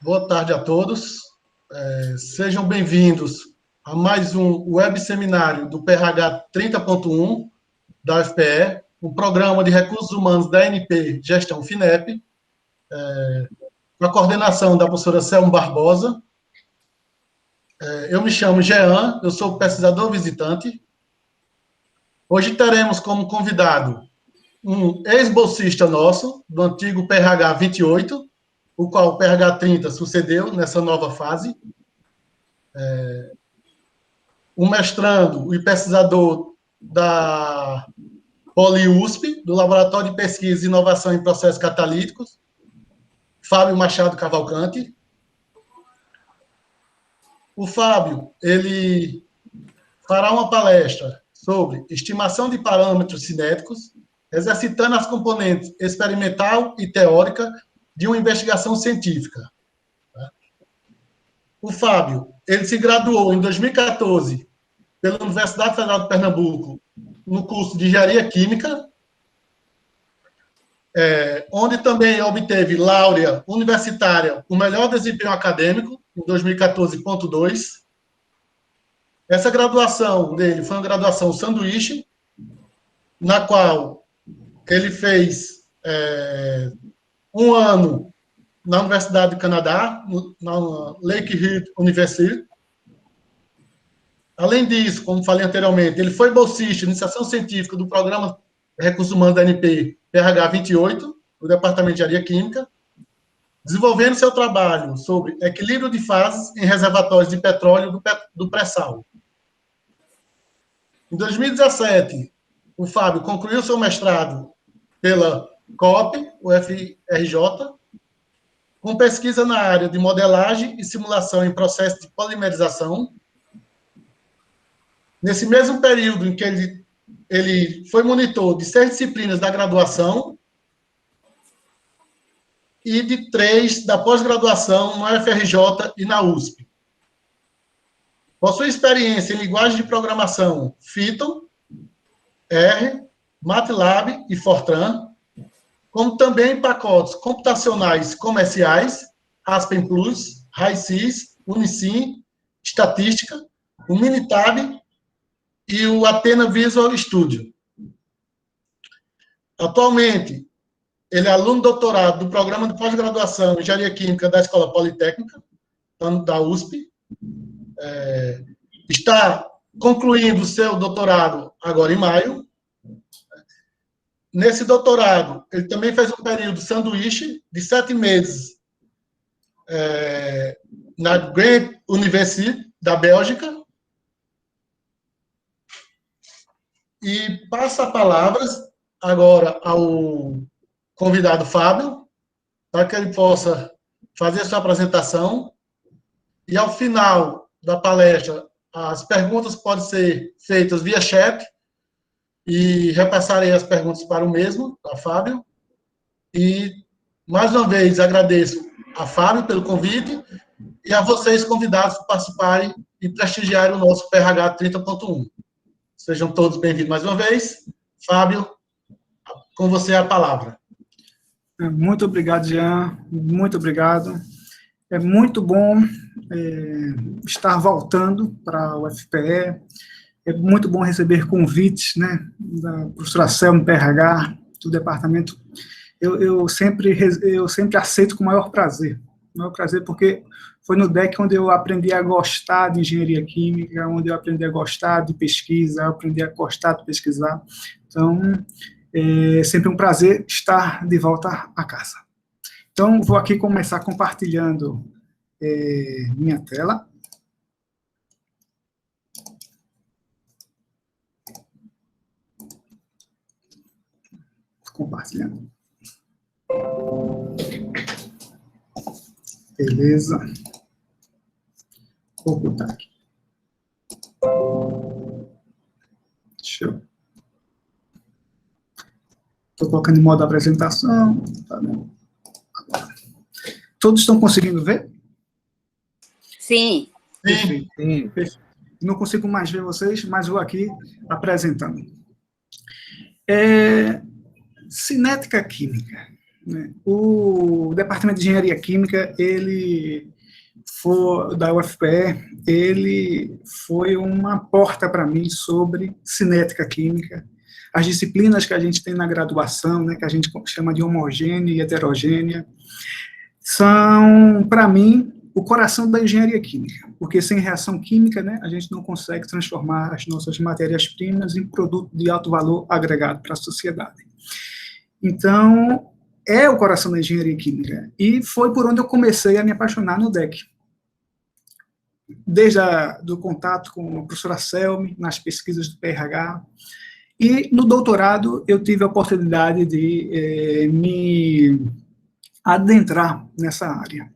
Boa tarde a todos. Sejam bem-vindos a mais um web seminário do PRH 30.1 da UFPE, um programa de recursos humanos da ANP Gestão FINEP, com a coordenação da professora Selma Barbosa. Eu me chamo Jean, eu sou pesquisador visitante. Hoje teremos como convidado um ex-bolsista nosso, do antigo PRH 28, o qual o PRH 30 sucedeu nessa nova fase. Um mestrando e pesquisador da PoliUSP, do Laboratório de Pesquisa e Inovação em Processos Catalíticos, Fábio Machado Cavalcante. O Fábio, ele fará uma palestra sobre estimação de parâmetros cinéticos, exercitando as componentes experimental e teórica de uma investigação científica. O Fábio, ele se graduou em 2014 pela Universidade Federal de Pernambuco no curso de Engenharia Química, onde também obteve laurea universitária com melhor desempenho acadêmico, em 2014.2. Essa graduação dele foi uma graduação sanduíche, na qual ele fez um ano na Universidade do Canadá, na Lakehead University. Além disso, como falei anteriormente, ele foi bolsista de iniciação científica do Programa de Recursos Humanos da ANP PRH 28, do Departamento de Engenharia Química, desenvolvendo seu trabalho sobre equilíbrio de fases em reservatórios de petróleo do pré-sal. Em 2017, o Fábio concluiu seu mestrado pela COP, UFRJ, com pesquisa na área de modelagem e simulação em processo de polimerização. Nesse mesmo período em que ele foi monitor de 6 disciplinas da graduação e de 3 da pós-graduação na UFRJ e na USP. Possui experiência em linguagem de programação Python, R, MATLAB e Fortran, como também pacotes computacionais comerciais, Aspen Plus, HiSys, Unisim, Estatística, o Minitab e o Athena Visual Studio. Atualmente, ele é aluno doutorado do Programa de Pós-Graduação em Engenharia Química da Escola Politécnica, da USP. Está concluindo o seu doutorado agora em maio. Nesse doutorado, ele também fez um período sanduíche de 7 meses na Ghent University, da Bélgica. E passa a palavra agora ao convidado Fábio, para que ele possa fazer a sua apresentação. E, ao final da palestra, as perguntas podem ser feitas via chat, e repassarei as perguntas para o mesmo, a Fábio. E, mais uma vez, agradeço a Fábio pelo convite e a vocês, convidados, por participarem e prestigiarem o nosso PRH 30.1. Sejam todos bem-vindos mais uma vez. Fábio, com você a palavra. Muito obrigado, Jean. Muito obrigado. É muito bom estar voltando para a UFPE. É muito bom receber convites, né, da professora Selma PRH, do departamento. Eu sempre aceito com o maior prazer, porque foi no DEC onde eu aprendi a gostar de engenharia química, onde eu aprendi a gostar de pesquisa, aprendi a gostar de pesquisar. Então, é sempre um prazer estar de volta a casa. Então, vou aqui começar compartilhando minha tela. Compartilhando. Beleza. Vou botar aqui. Show. Estou colocando em modo apresentação. Tá bom. Agora. Todos estão conseguindo ver? Sim. Perfeito. Sim. Perfeito. Não consigo mais ver vocês, mas vou aqui apresentando. Cinética química. né? O Departamento de Engenharia Química, da UFPE, ele foi uma porta para mim sobre cinética química. As disciplinas que a gente tem na graduação, né, que a gente chama de homogênea e heterogênea, são, para mim, o coração da engenharia química, porque sem reação química, né, a gente não consegue transformar as nossas matérias-primas em produto de alto valor agregado para a sociedade. Então, é o coração da engenharia química, e foi por onde eu comecei a me apaixonar no DEC. Desde do contato com a professora Selmi, nas pesquisas do PRH, e no doutorado eu tive a oportunidade de me adentrar nessa área.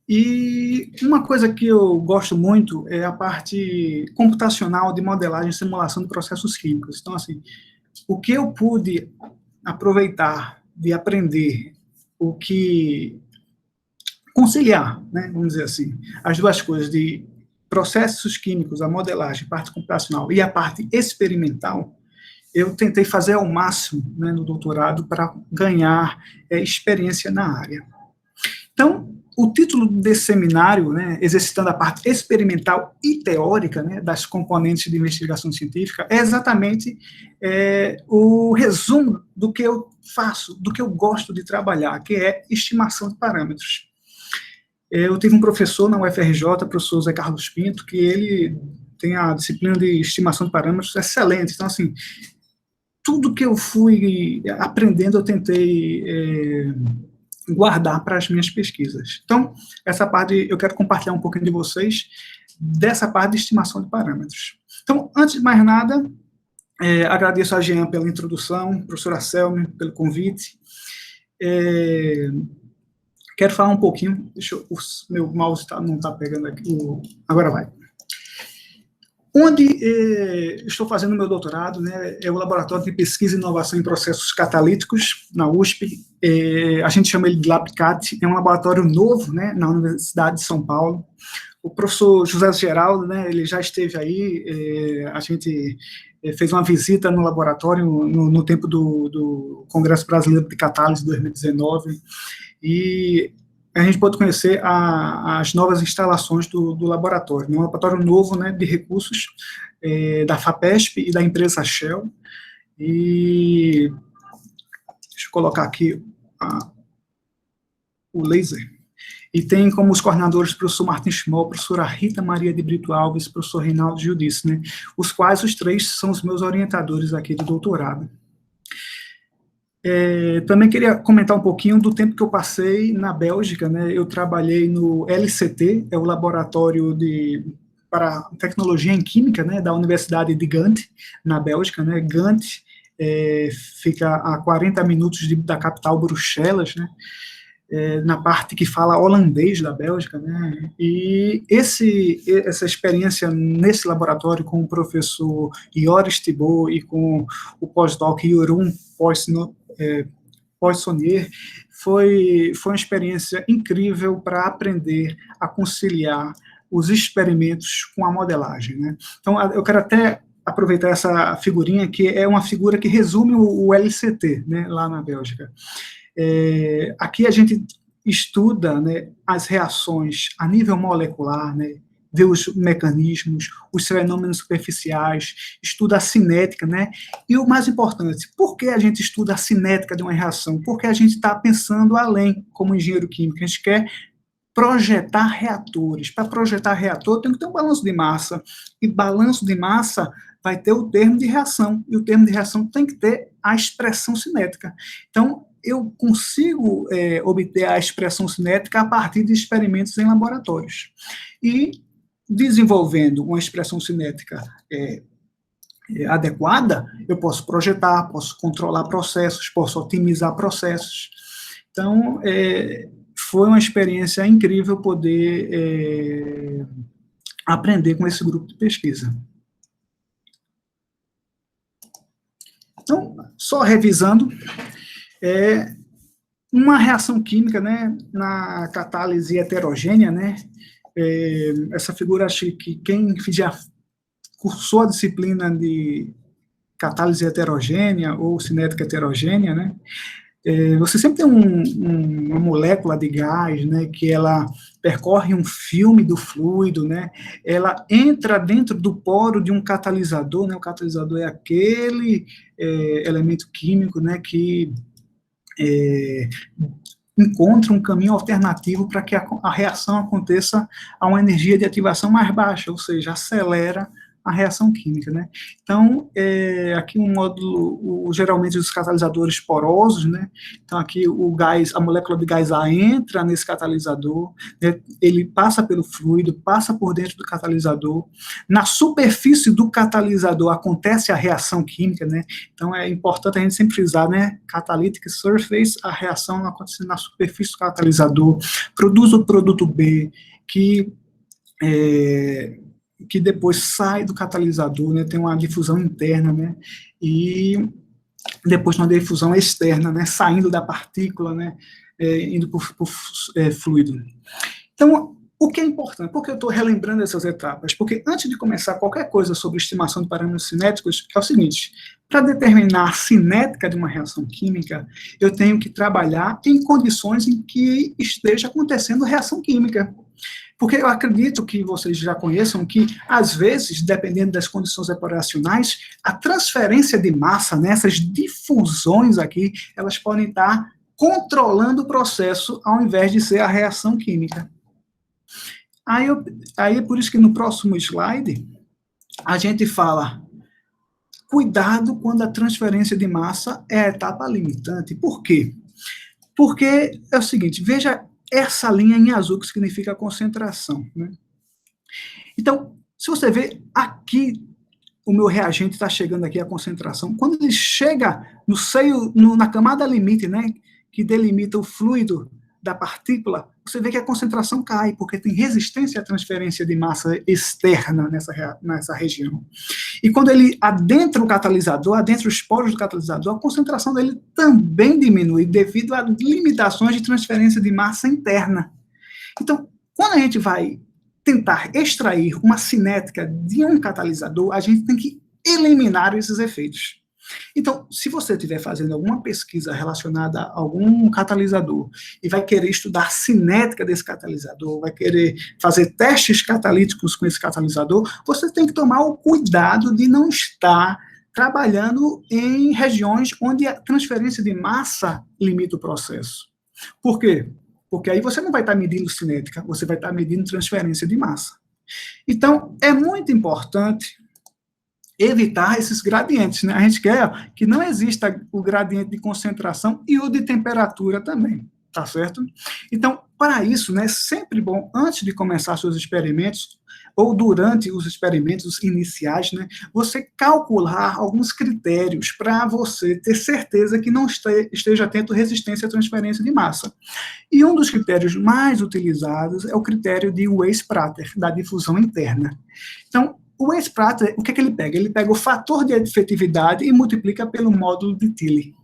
E uma coisa que eu gosto muito é a parte computacional de modelagem e simulação de processos químicos. Então, assim, o que eu pude aproveitar de aprender, o que conciliar, né, vamos dizer assim, as duas coisas de processos químicos, a modelagem, parte computacional e a parte experimental, eu tentei fazer ao máximo, né, no doutorado para ganhar experiência na área. Então, o título desse seminário, né, exercitando a parte experimental e teórica, né, das componentes de investigação científica, é exatamente o resumo do que eu faço, do que eu gosto de trabalhar, que é estimação de parâmetros. Eu tive um professor na UFRJ, o professor Zé Carlos Pinto, que ele tem a disciplina de estimação de parâmetros excelente. Então, assim, tudo que eu fui aprendendo, eu tentei guardar para as minhas pesquisas. Então, essa parte, eu quero compartilhar um pouquinho de vocês dessa parte de estimação de parâmetros. Então, antes de mais nada, agradeço a Jean pela introdução, professora Selmi pelo convite. Quero falar um pouquinho, meu mouse não está pegando aqui, agora vai. Onde estou fazendo meu doutorado, né, é o Laboratório de Pesquisa e Inovação em Processos Catalíticos, na USP. A gente chama ele de LabCat, é um laboratório novo, né, na Universidade de São Paulo. O professor José Geraldo, né, ele já esteve aí, a gente fez uma visita no laboratório no tempo do Congresso Brasileiro de Catálise, 2019, e a gente pode conhecer as novas instalações do laboratório, né? Um laboratório novo, né, de recursos da FAPESP e da empresa Shell. E deixa eu colocar aqui o laser. E tem como os coordenadores o professor Martin Schmoll, a professora Rita Maria de Brito Alves, o professor Reinaldo Giudice, né? Os quais os três são os meus orientadores aqui de doutorado. Também queria comentar um pouquinho do tempo que eu passei na Bélgica, né? Eu trabalhei no LCT, é o Laboratório para Tecnologia em Química, né, da Universidade de Ghent, na Bélgica, né? Ghent fica a 40 minutos da capital Bruxelas, né? Na parte que fala holandês da Bélgica, né? E essa experiência nesse laboratório com o professor Joris Thibault e com o pós-doc Jeroen Poissonnier foi uma experiência incrível para aprender a conciliar os experimentos com a modelagem, né? Então, eu quero até aproveitar essa figurinha, que é uma figura que resume o LCT, né, lá na Bélgica. Aqui a gente estuda, né, as reações a nível molecular, né, vê os mecanismos, os fenômenos superficiais, estuda a cinética, né, e o mais importante, por que a gente estuda a cinética de uma reação? Porque a gente está pensando além, como engenheiro químico, a gente quer projetar reatores. Para projetar reator tem que ter um balanço de massa, e balanço de massa vai ter o termo de reação, e o termo de reação tem que ter a expressão cinética. Então, eu consigo obter a expressão cinética a partir de experimentos em laboratórios. E, desenvolvendo uma expressão cinética adequada, eu posso projetar, posso controlar processos, posso otimizar processos. Então, foi uma experiência incrível poder aprender com esse grupo de pesquisa. Então, só revisando, uma reação química, né, na catálise heterogênea, né, essa figura, acho que quem já cursou a disciplina de catálise heterogênea ou cinética heterogênea, né, Você sempre tem uma molécula de gás, né, que ela percorre um filme do fluido, né, ela entra dentro do poro de um catalisador, né, o catalisador é aquele elemento químico, né, que encontra um caminho alternativo para que a reação aconteça a uma energia de ativação mais baixa, ou seja, acelera a reação química, né? Então, aqui um módulo, geralmente os catalisadores porosos, né? Então, aqui o gás, a molécula de gás A entra nesse catalisador, né? Ele passa pelo fluido, passa por dentro do catalisador. Na superfície do catalisador acontece a reação química, né? Então, é importante a gente sempre frisar, né? Catalytic surface, a reação acontece na superfície do catalisador, produz o produto B, que depois sai do catalisador, né, tem uma difusão interna, né, e depois uma difusão externa, né, saindo da partícula, né, indo para o fluido. Então, o que é importante? Por que eu estou relembrando essas etapas? Porque antes de começar qualquer coisa sobre estimação de parâmetros cinéticos, é o seguinte, para determinar a cinética de uma reação química, eu tenho que trabalhar em condições em que esteja acontecendo reação química. Porque eu acredito que vocês já conheçam que, às vezes, dependendo das condições operacionais, a transferência de massa, né, essas difusões aqui, elas podem estar controlando o processo ao invés de ser a reação química. Aí é por isso que no próximo slide, a gente fala, cuidado quando a transferência de massa é a etapa limitante. Por quê? Porque é o seguinte, veja essa linha em azul que significa concentração, né? Então, se você ver aqui, o meu reagente está chegando aqui a concentração. Quando ele chega no seio, na camada limite, né, que delimita o fluido da partícula, você vê que a concentração cai, porque tem resistência à transferência de massa externa nessa região. E quando ele adentra o catalisador, adentra os poros do catalisador, a concentração dele também diminui, devido a limitações de transferência de massa interna. Então, quando a gente vai tentar extrair uma cinética de um catalisador, a gente tem que eliminar esses efeitos. Então, se você estiver fazendo alguma pesquisa relacionada a algum catalisador e vai querer estudar a cinética desse catalisador, vai querer fazer testes catalíticos com esse catalisador, você tem que tomar o cuidado de não estar trabalhando em regiões onde a transferência de massa limita o processo. Por quê? Porque aí você não vai estar medindo cinética, você vai estar medindo transferência de massa. Então, é muito importante evitar esses gradientes, né? A gente quer que não exista o gradiente de concentração e o de temperatura também, tá certo? Então, para isso, né, é sempre bom, antes de começar seus experimentos, ou durante os experimentos iniciais, né, você calcular alguns critérios para você ter certeza que não esteja tendo resistência à transferência de massa. E um dos critérios mais utilizados é o critério de Weiss-Prater, da difusão interna. Então, o Weiss-Prater, o que ele pega? Ele pega o fator de efetividade e multiplica pelo módulo de Tilly.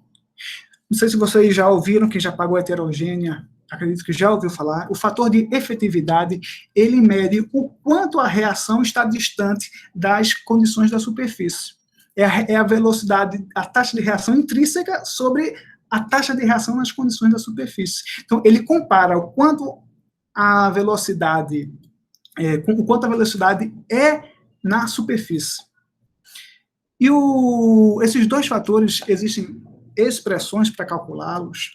Não sei se vocês já ouviram, quem já pagou heterogênea, acredito que já ouviu falar. O fator de efetividade, ele mede o quanto a reação está distante das condições da superfície. É a velocidade, a taxa de reação intrínseca sobre a taxa de reação nas condições da superfície. Então, ele compara o quanto a velocidade é na superfície. E esses dois fatores, existem expressões para calculá-los,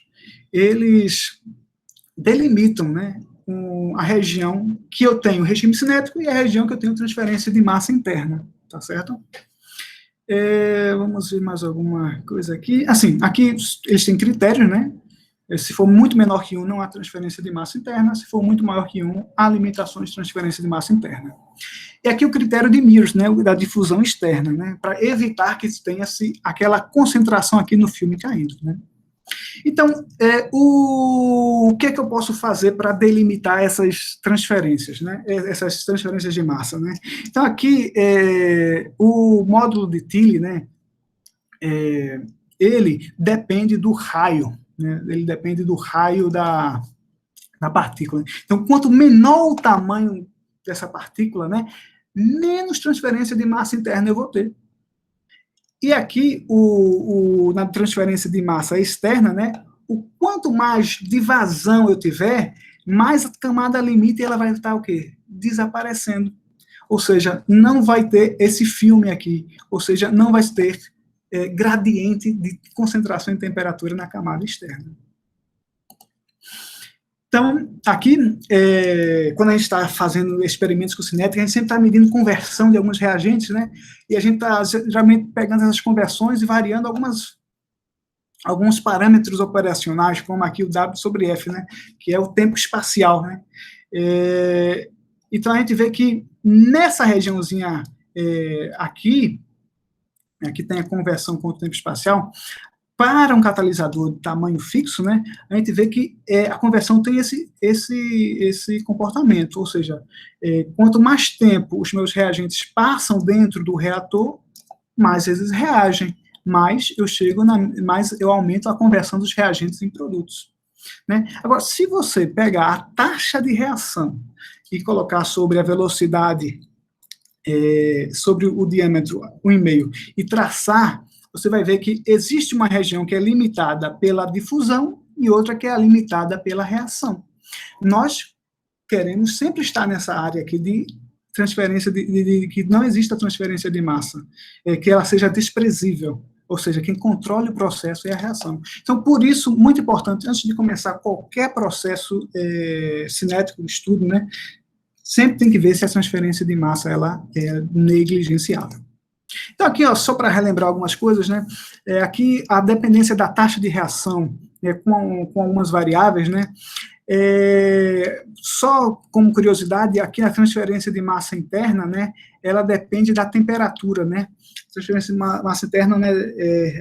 eles delimitam, né, a região que eu tenho regime cinético e a região que eu tenho transferência de massa interna, tá certo? Vamos ver mais alguma coisa aqui. Assim, aqui eles têm critérios, né? Se for muito menor que 1, não há transferência de massa interna. Se for muito maior que 1, há limitações de transferência de massa interna. E aqui o critério de Mears, né, da difusão externa, né, para evitar que tenha aquela concentração aqui no filme caindo, né. Então, o que é que eu posso fazer para delimitar essas transferências, né, essas transferências de massa, né? Então, aqui, o módulo de Tilly, né, ele depende do raio, né, ele depende do raio da partícula. Então, quanto menor o tamanho dessa partícula, né, menos transferência de massa interna eu vou ter. E aqui, na transferência de massa externa, né, o quanto mais de vazão eu tiver, mais a camada limite ela vai estar o quê? Desaparecendo. Ou seja, não vai ter esse filme aqui, ou seja, não vai ter gradiente de concentração e temperatura na camada externa. Então, aqui, quando a gente está fazendo experimentos com cinética, a gente sempre está medindo conversão de alguns reagentes, né? E a gente está geralmente pegando essas conversões e variando alguns parâmetros operacionais, como aqui o W sobre F, né? Que é o tempo espacial, né? Então, a gente vê que nessa regiãozinha aqui tem a conversão com o tempo espacial. Para um catalisador de tamanho fixo, né, a gente vê que a conversão tem esse comportamento, ou seja, quanto mais tempo os meus reagentes passam dentro do reator, mais eles reagem, mais eu aumento a conversão dos reagentes em produtos. Né? Agora, se você pegar a taxa de reação e colocar sobre a velocidade, sobre o diâmetro 1,5, e traçar, você vai ver que existe uma região que é limitada pela difusão e outra que é limitada pela reação. Nós queremos sempre estar nessa área aqui de transferência, que não exista transferência de massa, que ela seja desprezível, ou seja, quem controle o processo é a reação. Então, por isso, muito importante, antes de começar qualquer processo cinético de estudo, né, sempre tem que ver se a transferência de massa ela é negligenciável. Então, aqui, ó, só para relembrar algumas coisas, né, aqui a dependência da taxa de reação com algumas variáveis, né, só como curiosidade, aqui a transferência de massa interna, né, ela depende da temperatura, né, a transferência de massa interna, né,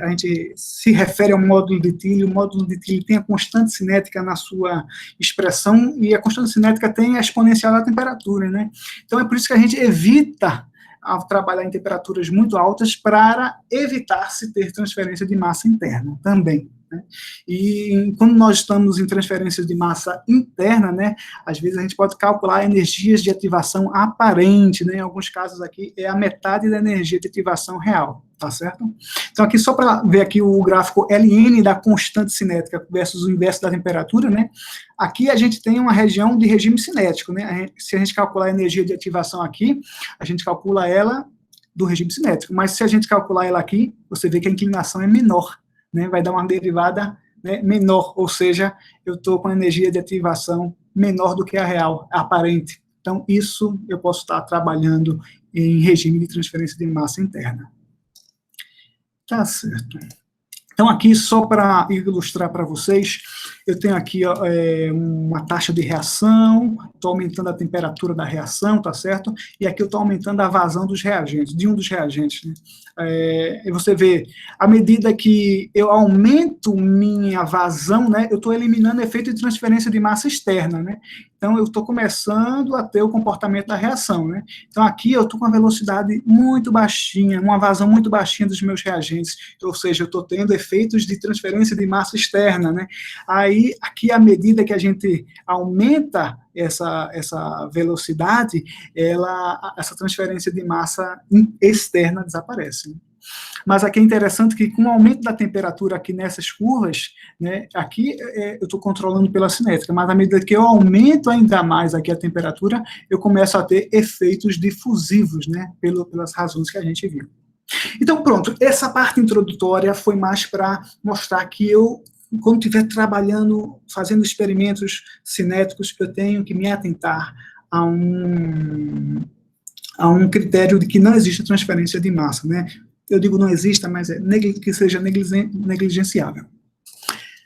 a gente se refere ao módulo de Thiele, o módulo de Thiele tem a constante cinética na sua expressão, e a constante cinética tem a exponencial da temperatura, né, então é por isso que a gente evita a trabalhar em temperaturas muito altas para evitar se ter transferência de massa interna também. Né? E quando nós estamos em transferências de massa interna, né, às vezes a gente pode calcular energias de ativação aparente, né, em alguns casos aqui é a metade da energia de ativação real, tá certo? Então aqui só para ver aqui o gráfico Ln da constante cinética versus o inverso da temperatura, né, aqui a gente tem uma região de regime cinético, né, se a gente calcular a energia de ativação aqui, a gente calcula ela do regime cinético, mas se a gente calcular ela aqui, você vê que a inclinação é menor, né, vai dar uma derivada, né, menor, ou seja, eu estou com a energia de ativação menor do que a real, a aparente. Então, isso eu posso estar trabalhando em regime de transferência de massa interna. Tá certo. Então, aqui, só para ilustrar para vocês, eu tenho aqui uma taxa de reação, estou aumentando a temperatura da reação, tá certo? E aqui eu estou aumentando a vazão dos reagentes, de um dos reagentes, né? E você vê, à medida que eu aumento minha vazão, né, eu estou eliminando o efeito de transferência de massa externa, né? Então, eu estou começando a ter o comportamento da reação, né? Então, aqui eu estou com uma velocidade muito baixinha, uma vazão muito baixinha dos meus reagentes, ou seja, eu estou tendo efeitos de transferência de massa externa, né? Aí, aqui, à medida que a gente aumenta essa velocidade, essa transferência de massa externa desaparece. Mas aqui é interessante que com o aumento da temperatura aqui nessas curvas, né, aqui eu estou controlando pela cinética, mas à medida que eu aumento ainda mais aqui a temperatura, eu começo a ter efeitos difusivos, né, pelas razões que a gente viu. Então, pronto, essa parte introdutória foi mais para mostrar que eu, quando estiver trabalhando, fazendo experimentos cinéticos, eu tenho que me atentar a um critério de que não existe transferência de massa, né? Eu digo não exista, mas que seja negligenciável.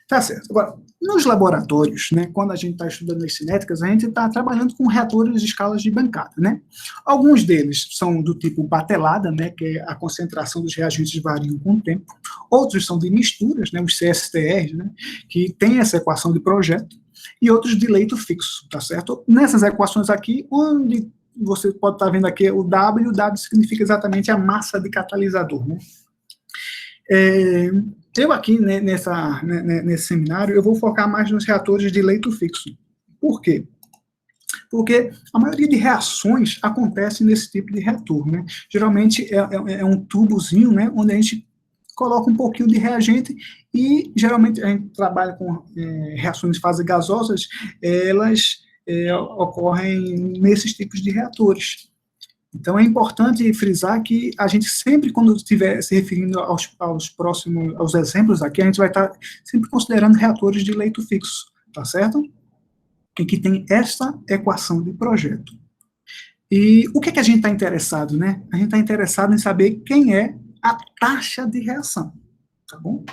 Tá certo. Agora, nos laboratórios, né, quando a gente está estudando as cinéticas, a gente está trabalhando com reatores de escalas de bancada, né? Alguns deles são do tipo batelada, né, que a concentração dos reagentes varia com o tempo. Outros são de misturas, né, os CSTRs, né, que tem essa equação de projeto, e outros de leito fixo, tá certo? Nessas equações aqui, onde você pode estar vendo aqui o W significa exatamente a massa de catalisador, né? Eu aqui, né, nesse seminário, eu vou focar mais nos reatores de leito fixo. Por quê? Porque a maioria de reações acontece nesse tipo de reator, né? Geralmente é um tubozinho, né, onde a gente coloca um pouquinho de reagente e, geralmente, a gente trabalha com reações de fase gasosas, elas ocorrem nesses tipos de reatores. Então, é importante frisar que a gente sempre, quando estiver se referindo aos exemplos aqui, a gente vai estar sempre considerando reatores de leito fixo, tá certo? E que tem essa equação de projeto. E o que é que a gente está interessado, né? A gente está interessado em saber quem é a taxa de reação, tá bom?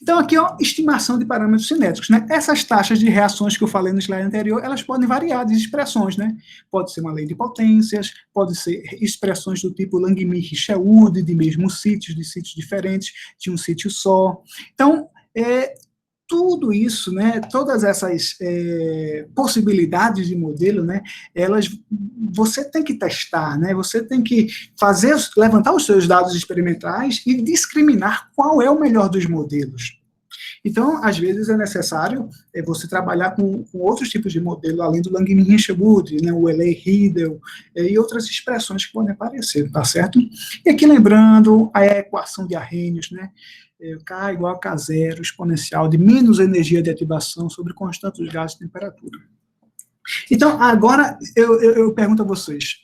Então, aqui, ó, estimação de parâmetros cinéticos, né? Essas taxas de reações que eu falei no slide anterior, elas podem variar de expressões, né? Pode ser uma lei de potências, pode ser expressões do tipo Langmuir-Richelieu, de mesmos sítios, de sítios diferentes, de um sítio só. Então, tudo isso, né, todas essas possibilidades de modelo, né, você tem que testar, né, você tem que levantar os seus dados experimentais e discriminar qual é o melhor dos modelos. Então, às vezes é necessário você trabalhar com outros tipos de modelo, além do Langmuir-Richelieu, né, o Euler-Riedel e outras expressões que podem aparecer, tá certo? E aqui lembrando a equação de Arrhenius, né, K igual a K0, exponencial de menos energia de ativação sobre constante dos gases e temperatura. Então, agora eu pergunto a vocês,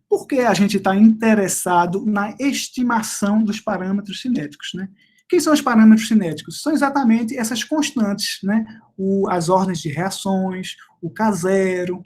por que a gente está interessado na estimação dos parâmetros cinéticos, né? Quem são os parâmetros cinéticos? São exatamente essas constantes, né? As ordens de reações, o K0,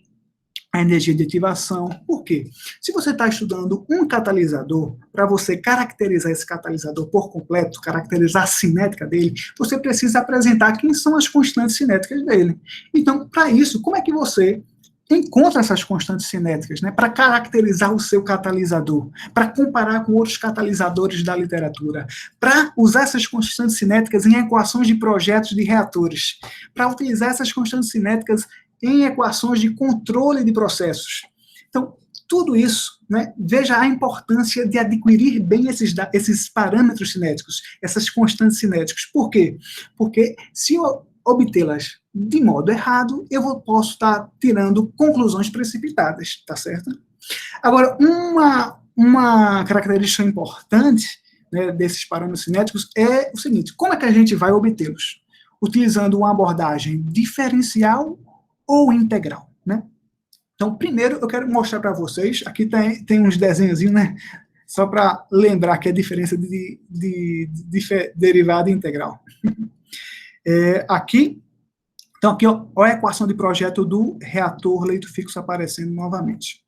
a energia de ativação. Por quê? Se você está estudando um catalisador, para você caracterizar esse catalisador por completo, caracterizar a cinética dele, você precisa apresentar quem são as constantes cinéticas dele. Então, para isso, como é que você encontra essas constantes cinéticas, né, para caracterizar o seu catalisador, para comparar com outros catalisadores da literatura, para usar essas constantes cinéticas em equações de projetos de reatores, para utilizar essas constantes cinéticas em equações de controle de processos. Então, tudo isso, né, veja a importância de adquirir bem esses parâmetros cinéticos, essas constantes cinéticas. Por quê? Porque se eu obtê-las de modo errado, eu posso estar tirando conclusões precipitadas, tá certo? Agora, uma característica importante, né, desses parâmetros cinéticos é o seguinte: como é que a gente vai obtê-los? Utilizando uma abordagem diferencial ou integral, né? Então, primeiro, eu quero mostrar para vocês, aqui tem uns desenhozinhos, né? Só para lembrar que é a diferença de derivada e integral. Aqui, então aqui, ó, a equação de projeto do reator leito fixo aparecendo novamente.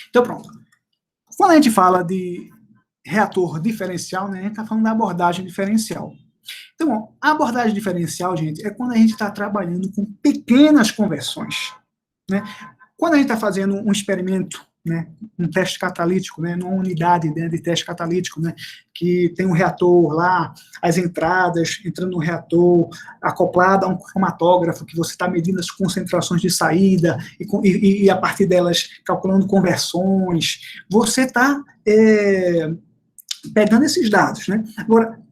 Então, pronto. Quando a gente fala de reator diferencial, né, a gente está falando da abordagem diferencial. Então, ó, a abordagem diferencial, gente, é quando a gente está trabalhando com pequenas conversões, né? Quando a gente está fazendo um experimento, né, um teste catalítico, né, numa unidade, né, de teste catalítico, né, que tem um reator lá, as entradas entrando no reator, acoplado a um cromatógrafo, que você está medindo as concentrações de saída e a partir delas calculando conversões, você está pegando esses dados, né? Agora,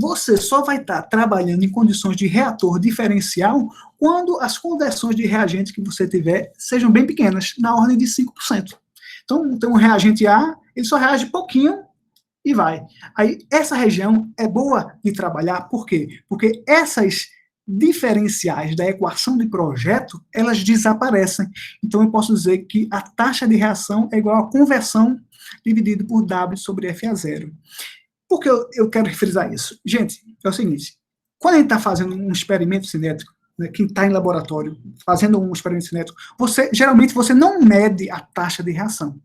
você só vai estar trabalhando em condições de reator diferencial quando as conversões de reagentes que você tiver sejam bem pequenas, na ordem de 5%. Então, tem um reagente A, ele só reage pouquinho e vai. Aí, essa região é boa de trabalhar, por quê? Porque essas diferenciais da equação de projeto, elas desaparecem. Então, eu posso dizer que a taxa de reação é igual a conversão dividido por W sobre FA0. Por que eu quero frisar isso? Gente, é o seguinte, quando a gente está fazendo um experimento cinético, né, quem está em laboratório, fazendo um experimento cinético, geralmente você não mede a taxa de reação.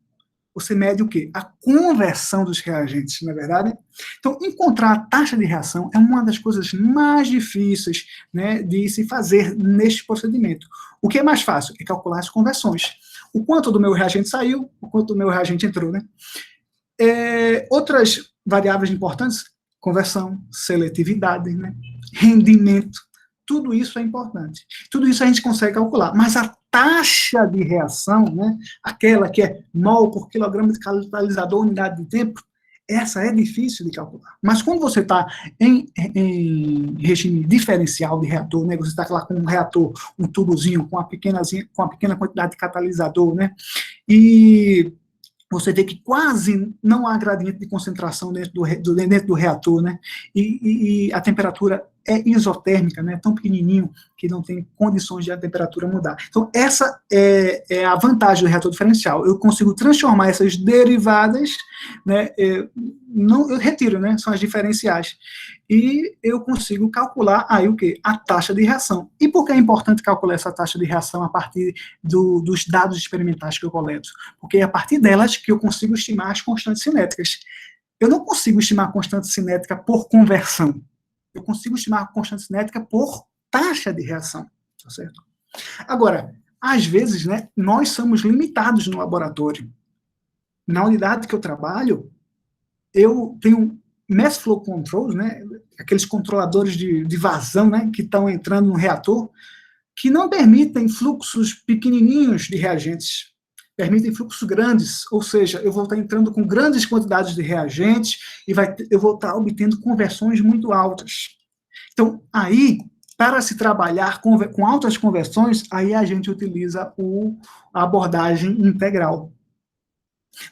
Você mede o quê? A conversão dos reagentes, não é verdade? Então, encontrar a taxa de reação é uma das coisas mais difíceis, né, de se fazer neste procedimento. O que é mais fácil? É calcular as conversões. O quanto do meu reagente saiu, o quanto do meu reagente entrou, né? Outras variáveis importantes, conversão, seletividade, né, rendimento, tudo isso é importante. Tudo isso a gente consegue calcular, mas a taxa de reação, né, aquela que é mol por quilograma de catalisador unidade de tempo, essa é difícil de calcular. Mas quando você está em regime diferencial de reator, né, você está lá com um reator, um tubozinho com uma pequena quantidade de catalisador, né, e você vê que quase não há gradiente de concentração dentro do reator, né? E a temperatura é isotérmica, né? Tão pequenininho que não tem condições de a temperatura mudar. Então, essa é a vantagem do reator diferencial. Eu consigo transformar essas derivadas, né? Eu retiro, né? São as diferenciais. E eu consigo calcular aí o quê? A taxa de reação. E por que é importante calcular essa taxa de reação a partir dos dados experimentais que eu coleto? Porque é a partir delas que eu consigo estimar as constantes cinéticas. Eu não consigo estimar a constante cinética por conversão. Eu consigo estimar a constante cinética por taxa de reação, tá certo? Agora, às vezes, né, nós somos limitados no laboratório. Na unidade que eu trabalho, eu tenho mass flow controls, né, aqueles controladores de vazão, né, que estão entrando no reator, que não permitem fluxos pequenininhos de reagentes, permitem fluxos grandes, ou seja, eu vou estar entrando com grandes quantidades de reagentes e eu vou estar obtendo conversões muito altas. Então, aí, para se trabalhar com altas conversões, aí a gente utiliza a abordagem integral.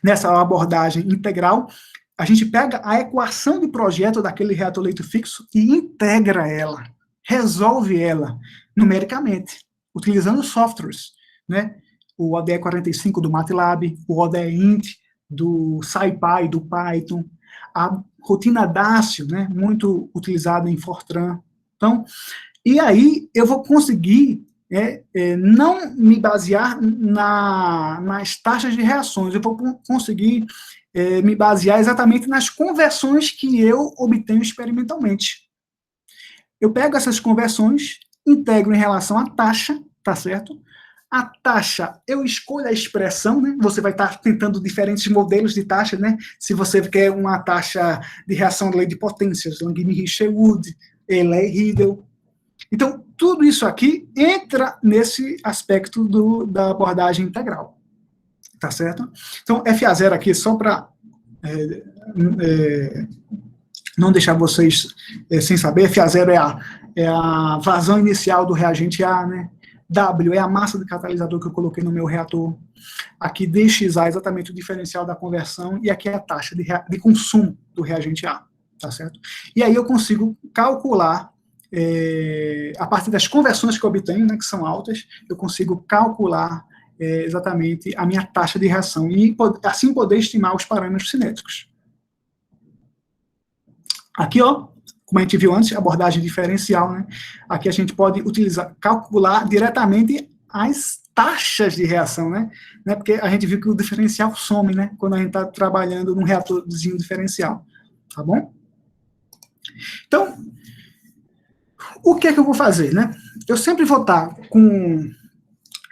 Nessa abordagem integral, a gente pega a equação de projeto daquele reator leito fixo e integra ela, resolve ela numericamente, utilizando softwares, né? O ODE 45 do MATLAB, o ODE Int do SciPy, do Python, a rotina Dacio, né? Muito utilizada em Fortran. Então, e aí eu vou conseguir não me basear nas taxas de reações, eu vou conseguir me basear exatamente nas conversões que eu obtenho experimentalmente. Eu pego essas conversões, integro em relação à taxa, tá certo? A taxa, eu escolho a expressão, né? Você vai estar tentando diferentes modelos de taxa, né? Se você quer uma taxa de reação de lei de potências, Langmuir-Sherwood, Euler-Riedel. Então, tudo isso aqui entra nesse aspecto da abordagem integral. Tá certo? Então, FA0 aqui, só para não deixar vocês sem saber, FA0 é a vazão inicial do reagente A, né? W é a massa de catalisador que eu coloquei no meu reator. Aqui, dXA é exatamente o diferencial da conversão, e aqui é a taxa de consumo do reagente A, tá certo? E aí eu consigo calcular, a partir das conversões que eu obtenho, né, que são altas, eu consigo calcular exatamente a minha taxa de reação e assim poder estimar os parâmetros cinéticos. Aqui, ó, como a gente viu antes, abordagem diferencial, né? Aqui a gente pode calcular diretamente as taxas de reação, né? Porque a gente viu que o diferencial some, né? Quando a gente está trabalhando num reatorzinho diferencial, tá bom? Então, o que é que eu vou fazer, né? Eu sempre vou estar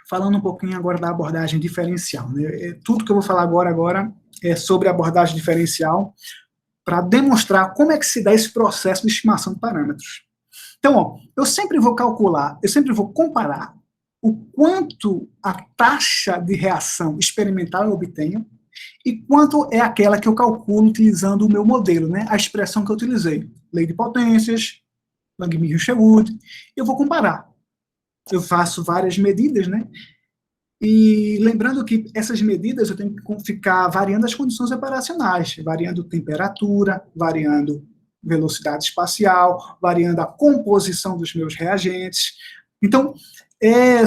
falando um pouquinho agora da abordagem diferencial, né? Tudo que eu vou falar agora é sobre a abordagem diferencial, para demonstrar como é que se dá esse processo de estimação de parâmetros. Então, ó, eu sempre vou comparar o quanto a taxa de reação experimental eu obtenho e quanto é aquela que eu calculo utilizando o meu modelo, né? A expressão que eu utilizei, lei de potências, Langmuir-Sherwood, eu vou comparar. Eu faço várias medidas, né? E lembrando que essas medidas eu tenho que ficar variando as condições operacionais, variando temperatura, variando velocidade espacial, variando a composição dos meus reagentes. Então,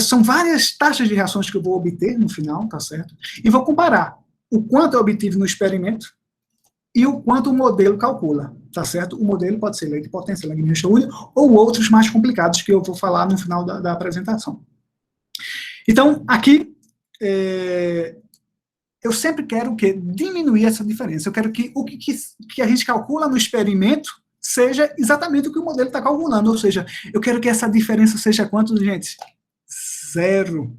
são várias taxas de reações que eu vou obter no final, tá certo? E vou comparar o quanto eu obtive no experimento e o quanto o modelo calcula, tá certo? O modelo pode ser lei de potência, Langmuir-Sherwood, ou outros mais complicados que eu vou falar no final da apresentação. Então, aqui, eu sempre quero diminuir essa diferença. Eu quero que o que a gente calcula no experimento seja exatamente o que o modelo está calculando. Ou seja, eu quero que essa diferença seja quanto, gente? Zero.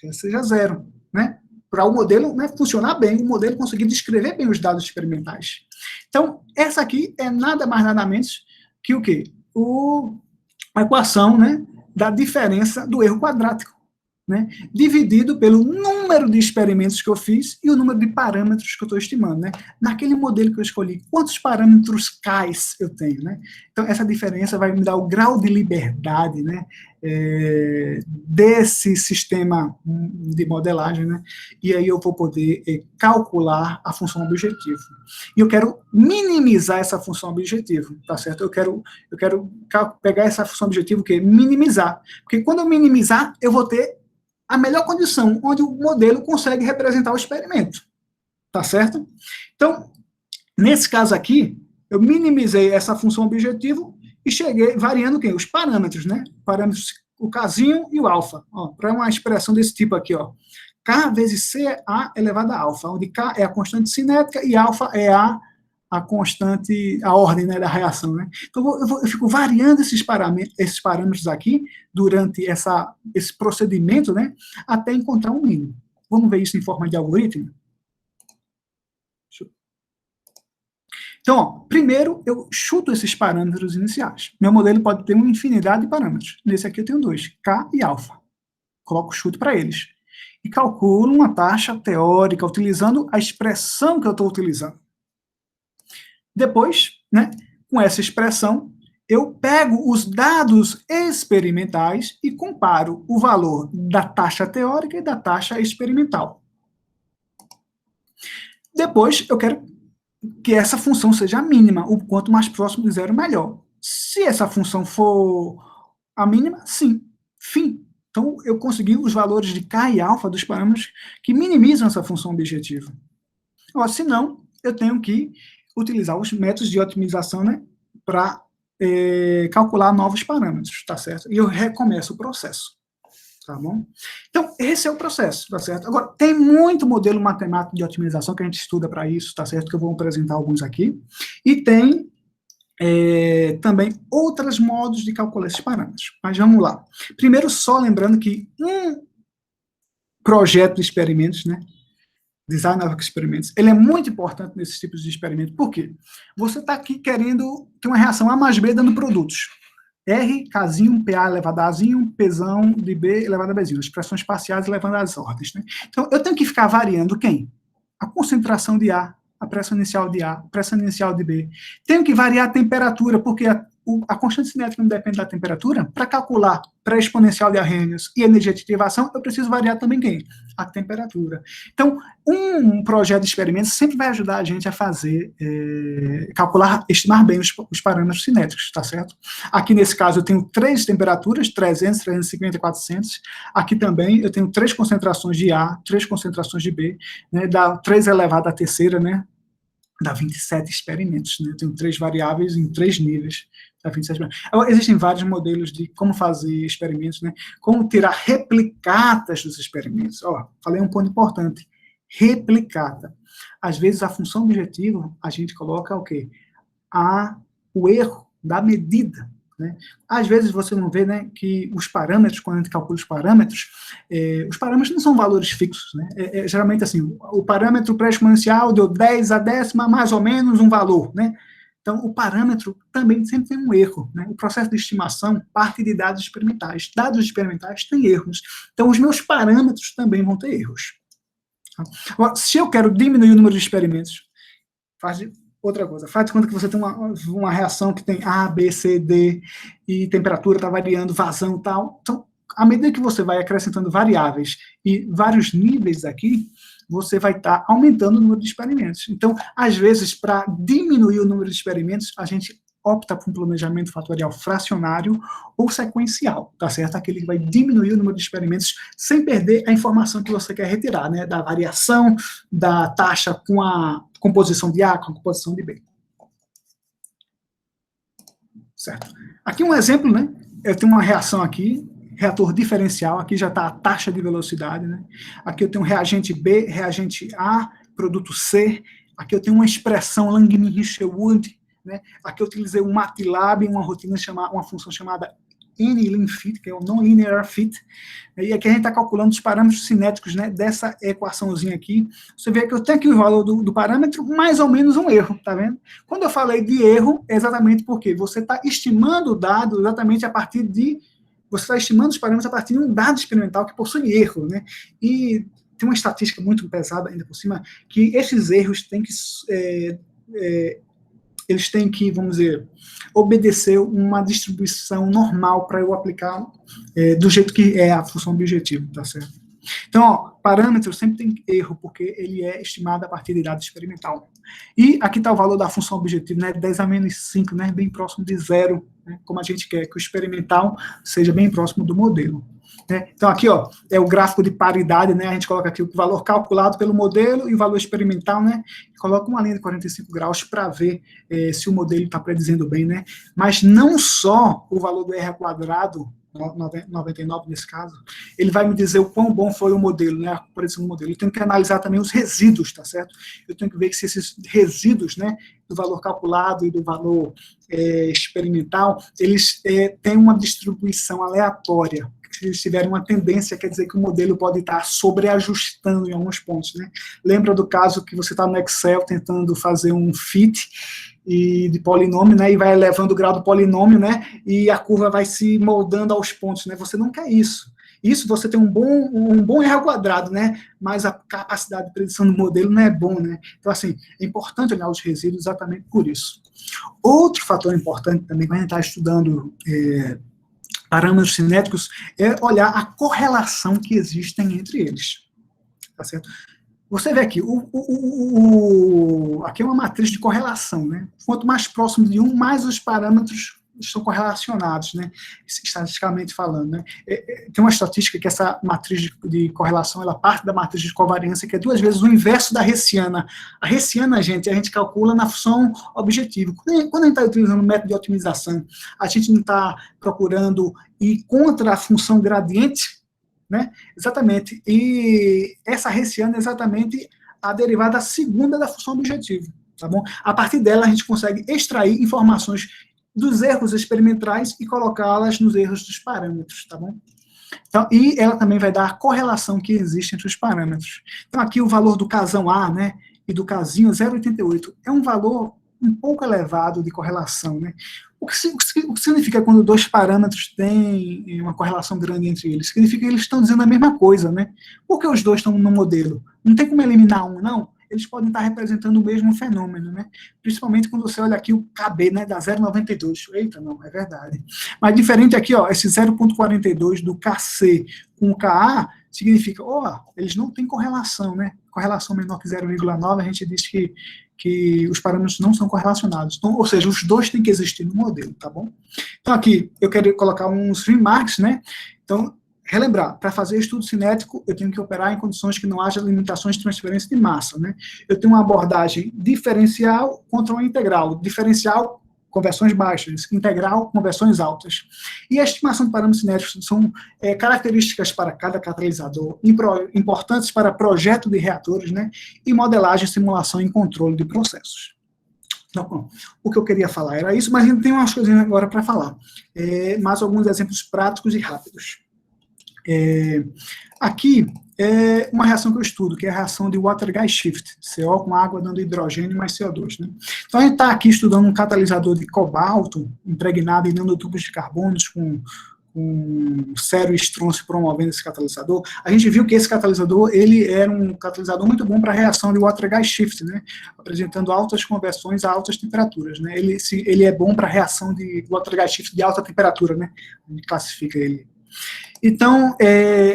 Que seja zero, né? Para o modelo, né, funcionar bem, o modelo conseguir descrever bem os dados experimentais. Então, essa aqui é nada mais, nada menos que o quê? A equação, né, da diferença do erro quadrático. né, dividido pelo número de experimentos que eu fiz e o número de parâmetros que eu estou estimando, né? Naquele modelo que eu escolhi, quantos parâmetros K's eu tenho, né? Então, essa diferença vai me dar o grau de liberdade, né, desse sistema de modelagem, né? E aí eu vou poder calcular a função objetivo. E eu quero minimizar essa função objetivo, tá certo? Eu quero pegar essa função objetivo, que é minimizar. Porque quando eu minimizar, eu vou ter a melhor condição, onde o modelo consegue representar o experimento. Tá certo? Então, nesse caso aqui, eu minimizei essa função objetivo e cheguei variando quem? Os parâmetros, né? Parâmetros, o Kzinho e o alfa. Para uma expressão desse tipo aqui, ó. K vezes CA elevado a alfa, onde K é a constante cinética e alfa é a constante, a ordem, né, da reação, né? Então, eu fico variando esses parâmetros aqui durante esse procedimento, né, até encontrar um mínimo. Vamos ver isso em forma de algoritmo? Então, ó, primeiro eu chuto esses parâmetros iniciais. Meu modelo pode ter uma infinidade de parâmetros. Nesse aqui eu tenho 2, K e alfa. Coloco o chute para eles. E calculo uma taxa teórica utilizando a expressão que eu estou utilizando. Depois, né, com essa expressão, eu pego os dados experimentais e comparo o valor da taxa teórica e da taxa experimental. Depois, eu quero que essa função seja a mínima, o quanto mais próximo de zero, melhor. Se essa função for a mínima, sim, fim. Então, eu consegui os valores de K e alfa dos parâmetros que minimizam essa função objetiva. Se não, eu tenho que utilizar os métodos de otimização, né, para calcular novos parâmetros, tá certo? E eu recomeço o processo, tá bom? Então, esse é o processo, tá certo? Agora, tem muito modelo matemático de otimização que a gente estuda para isso, tá certo? Que eu vou apresentar alguns aqui. E tem também outros modos de calcular esses parâmetros. Mas vamos lá. Primeiro, só lembrando que um projeto de experimentos, né, Design of Experiments, ele é muito importante nesses tipos de experimentos. Por quê? Você está aqui querendo ter uma reação A mais B dando produtos. R, Kzinho, PA elevado a Azinho, Pzão de B elevado a Bzinho. Expressões parciais elevando às ordens, né? Então, eu tenho que ficar variando quem? A concentração de A, a pressão inicial de A, a pressão inicial de B. Tenho que variar a temperatura, porque a constante cinética não depende da temperatura. Para calcular pré-exponencial de Arrhenius e energia de ativação, eu preciso variar também quem? A temperatura. Então, um projeto de experimentos sempre vai ajudar a gente a fazer, calcular, estimar bem os parâmetros cinéticos, tá certo? Aqui, nesse caso, eu tenho 3 temperaturas, 300, 350 e 400. Aqui também eu tenho 3 concentrações de A, 3 concentrações de B, né? Dá 3 elevado à terceira, né? Dá 27 experimentos, né? Eu tenho 3 variáveis em 3 níveis. Dá 27 experimentos. Agora, existem vários modelos de como fazer experimentos, né? Como tirar replicatas dos experimentos. Falei um ponto importante. Replicata. Às vezes, a função objetivo, a gente coloca o quê? O erro da medida, né? Às vezes você não vê, né, que os parâmetros, quando a gente calcula os parâmetros não são valores fixos, né? Geralmente assim, o parâmetro pré-exponencial deu 10 a décima, mais ou menos um valor, né? Então, o parâmetro também sempre tem um erro, né? O processo de estimação parte de dados experimentais. Dados experimentais têm erros. Então, os meus parâmetros também vão ter erros. Agora, se eu quero diminuir o número de experimentos, faz outra coisa. Faz de conta que você tem uma reação que tem A, B, C, D, e temperatura está variando, vazão e tal. Então, à medida que você vai acrescentando variáveis e vários níveis aqui, você vai estar aumentando o número de experimentos. Então, às vezes, para diminuir o número de experimentos, a gente opta por um planejamento fatorial fracionário ou sequencial, tá certo? Aquele que vai diminuir o número de experimentos sem perder a informação que você quer retirar, né? Da variação da taxa com a composição de A, com a composição de B. Certo? Aqui um exemplo, né? Eu tenho uma reação aqui, reator diferencial, aqui já está a taxa de velocidade, né? Aqui eu tenho reagente B, reagente A, produto C, aqui eu tenho uma expressão Langmuir-Sherwood, né? Aqui eu utilizei um MATLAB, uma função chamada NLinFit, que é o Non-Linear Fit, e aqui a gente está calculando os parâmetros cinéticos, né, dessa equaçãozinha aqui. Você vê que eu tenho aqui o valor do parâmetro, mais ou menos um erro, tá vendo? Quando eu falei de erro, é exatamente porque você está estimando o dado exatamente a partir de você está estimando os parâmetros a partir de um dado experimental que possui erro, né? E tem uma estatística muito pesada ainda por cima, que esses erros têm que eles têm que, vamos dizer, obedecer uma distribuição normal para eu aplicar do jeito que é a função objetivo, tá certo? Então, ó, parâmetro sempre tem erro, porque ele é estimado a partir de dado experimental. E aqui está o valor da função objetivo, né, 10 a menos 5, né, bem próximo de zero, né, como a gente quer que o experimental seja bem próximo do modelo. Né? Então, aqui, ó, é o gráfico de paridade, né? A gente coloca aqui o valor calculado pelo modelo e o valor experimental, né? Coloca uma linha de 45 graus para ver se o modelo está predizendo bem, né? Mas não só o valor do R quadrado, 99 nesse caso, ele vai me dizer o quão bom foi o modelo, né? A predição do modelo. Eu tenho que analisar também os resíduos, tá certo? Eu tenho que ver se esses resíduos, né, do valor calculado e do valor experimental, eles têm uma distribuição aleatória. Se eles tiverem uma tendência, quer dizer que o modelo pode estar sobreajustando em alguns pontos, né? Lembra do caso que você está no Excel tentando fazer um fit de polinômio, né? E vai elevando o grau do polinômio, né? E a curva vai se moldando aos pontos, né? Você não quer isso. Isso você tem um bom R ao quadrado, né? Mas a capacidade de predição do modelo não é bom, né? Então, assim, é importante olhar os resíduos exatamente por isso. Outro fator importante também, quando a gente está estudando parâmetros cinéticos, é olhar a correlação que existem entre eles. Tá certo? Você vê aqui, aqui é uma matriz de correlação, né? Quanto mais próximo de um, mais os parâmetros estão correlacionados, né? Estatisticamente falando, né? Tem uma estatística que essa matriz de correlação, ela parte da matriz de covariância, que é 2 vezes o inverso da hessiana. A hessiana, gente, a gente calcula na função objetivo. Quando a gente está utilizando o método de otimização, a gente não está procurando ir contra a função gradiente, né? Exatamente. E essa hessiana é exatamente a derivada segunda da função objetivo, tá bom? A partir dela, a gente consegue extrair informações dos erros experimentais e colocá-las nos erros dos parâmetros, tá bom? Então, e ela também vai dar a correlação que existe entre os parâmetros. Então, aqui o valor do casão A, né, e do casinho 0,88 é um valor um pouco elevado de correlação, né? O que significa quando dois parâmetros têm uma correlação grande entre eles? Significa que eles estão dizendo a mesma coisa, né? Porque os dois estão no modelo. Não tem como eliminar um, não. Eles podem estar representando o mesmo fenômeno, né? Principalmente quando você olha aqui o KB, né, da 0,92. Eita, não, é verdade. Mas diferente aqui, ó, esse 0,42 do KC com o KA, significa, eles não têm correlação, né? Correlação menor que 0,9, a gente diz que os parâmetros não são correlacionados. Então, ou seja, os dois têm que existir no modelo, tá bom? Então, aqui, eu quero colocar uns remarks, né? Então, relembrar, para fazer estudo cinético, eu tenho que operar em condições que não haja limitações de transferência de massa, né? Eu tenho uma abordagem diferencial contra uma integral. Diferencial, conversões baixas. Integral, conversões altas. E a estimação de parâmetros cinéticos são características para cada catalisador, importantes para projeto de reatores, né? E modelagem, simulação e controle de processos. Então, o que eu queria falar era isso, mas ainda tem umas coisinhas agora para falar. Mais alguns exemplos práticos e rápidos. Aqui é uma reação que eu estudo, que é a reação de water-gas shift, CO com água dando hidrogênio mais CO2. Né? Então, a gente está aqui estudando um catalisador de cobalto impregnado em nanotubos de carbonos com sério estrôncio promovendo esse catalisador. A gente viu que esse catalisador, ele era um catalisador muito bom para a reação de water-gas shift, né? Apresentando altas conversões a altas temperaturas. Né? Ele é bom para a reação de water-gas shift de alta temperatura, né? A gente classifica ele. Então,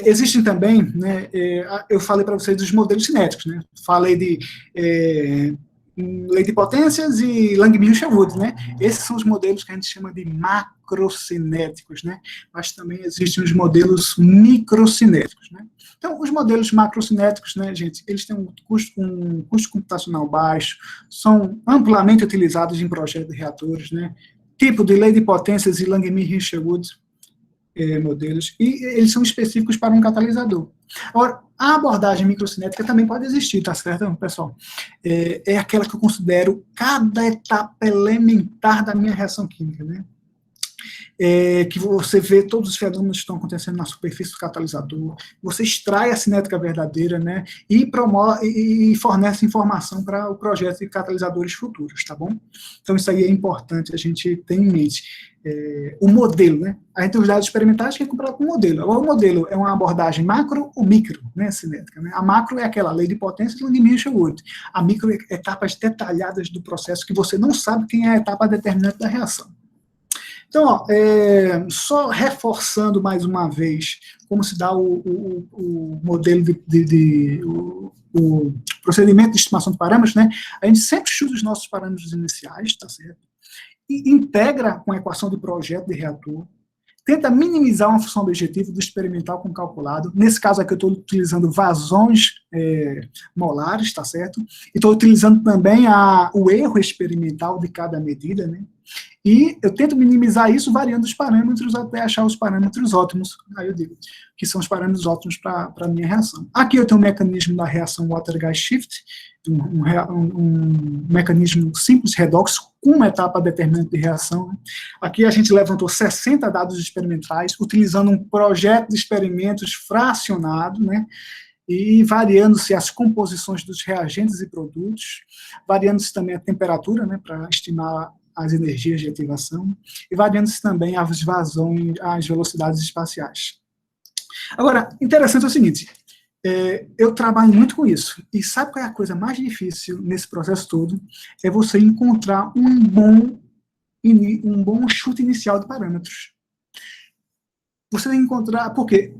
existem também, né, eu falei para vocês dos modelos cinéticos, né, falei de lei de potências e Langmuir-Sherwood, né, esses são os modelos que a gente chama de macrocinéticos, né, mas também existem os modelos microcinéticos, né. Então, os modelos macrocinéticos, né, gente, eles têm um custo computacional baixo, são amplamente utilizados em projetos de reatores, né, tipo de lei de potências e Langmuir-Sherwood, modelos, e eles são específicos para um catalisador. Agora, a abordagem microcinética também pode existir, tá certo, pessoal? É aquela que eu considero cada etapa elementar da minha reação química, né? que você vê todos os fenômenos que estão acontecendo na superfície do catalisador, você extrai a cinética verdadeira, né, e promove e fornece informação para o projeto de catalisadores futuros, tá bom? Então isso aí é importante a gente ter em mente. O modelo, né? A gente tem os dados experimentais que é comparado com o modelo. Agora, o modelo é uma abordagem macro ou micro, né, cinética, né? A macro é aquela lei de potência de Lund-Milch-Wood. A micro é etapas detalhadas do processo que você não sabe quem é a etapa determinante da reação. Então, ó, só reforçando mais uma vez como se dá o modelo o procedimento de estimação de parâmetros, né? A gente sempre estuda os nossos parâmetros iniciais, tá certo? E integra com a equação de projeto de reator, tenta minimizar uma função objetivo do experimental com calculado. Nesse caso aqui eu estou utilizando vazões molares, tá certo? E estou utilizando também o erro experimental de cada medida, né? E eu tento minimizar isso variando os parâmetros até achar os parâmetros ótimos, aí eu digo, que são os parâmetros ótimos para a minha reação. Aqui eu tenho um mecanismo da reação Water-Gas Shift, um mecanismo simples redox com uma etapa determinante de reação. Aqui a gente levantou 60 dados experimentais, utilizando um projeto de experimentos fracionado, né, e variando-se as composições dos reagentes e produtos, variando-se também a temperatura, né, para estimar as energias de ativação, e variando-se também as vazões, as velocidades espaciais. Agora, interessante é o seguinte, eu trabalho muito com isso, e sabe qual é a coisa mais difícil nesse processo todo? É você encontrar um bom chute inicial de parâmetros. Você tem que encontrar, porque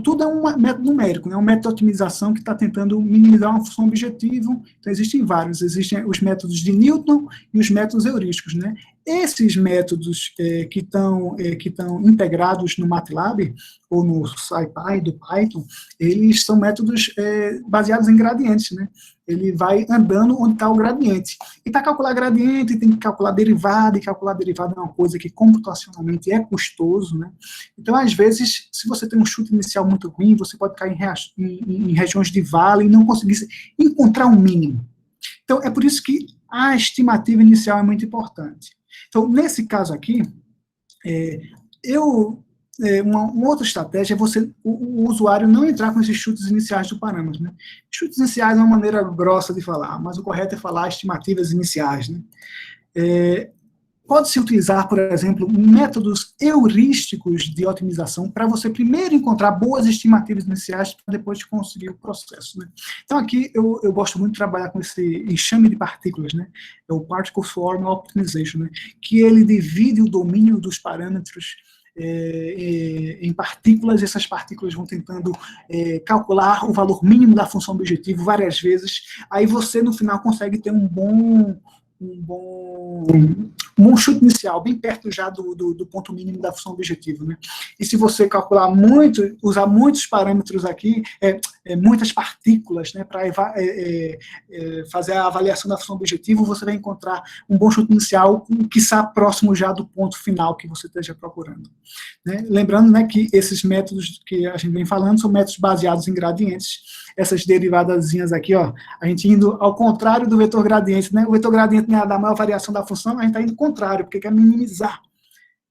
tudo é um método numérico, né? Um método de otimização que está tentando minimizar uma função objetivo. Então, existem vários, existem os métodos de Newton e os métodos heurísticos, né? Esses métodos que estão integrados no MATLAB ou no SciPy do Python, eles são métodos baseados em gradientes, né? Ele vai andando onde está o gradiente. E para calcular gradiente, tem que calcular derivada, e calcular derivada é uma coisa que computacionalmente é custoso, né? Então, às vezes, se você tem um chute inicial muito ruim, você pode cair em regiões de vale e não conseguir encontrar um mínimo. Então, é por isso que a estimativa inicial é muito importante. Então, nesse caso aqui, uma outra estratégia é o usuário não entrar com esses chutes iniciais do parâmetro, né? Chutes iniciais é uma maneira grossa de falar, mas o correto é falar estimativas iniciais, né? Pode-se utilizar, por exemplo, métodos heurísticos de otimização para você primeiro encontrar boas estimativas iniciais para depois conseguir o processo, né? Então aqui eu gosto muito de trabalhar com esse enxame de partículas, né? É o Particle Swarm Optimization, né? Que ele divide o domínio dos parâmetros em partículas, e essas partículas vão tentando calcular o valor mínimo da função objetivo várias vezes, aí você no final consegue ter um bom chute inicial, bem perto já do ponto mínimo da função objetivo, né? E se você calcular muito, usar muitos parâmetros aqui, muitas partículas, né, para fazer a avaliação da função objetivo, você vai encontrar um bom chute inicial, que está próximo já do ponto final que você esteja procurando, né? Lembrando, né, que esses métodos que a gente vem falando são métodos baseados em gradientes. Essas derivadazinhas aqui, ó, a gente indo ao contrário do vetor gradiente, né? O vetor gradiente não é da maior variação da função, a gente está indo ao contrário, porque quer minimizar.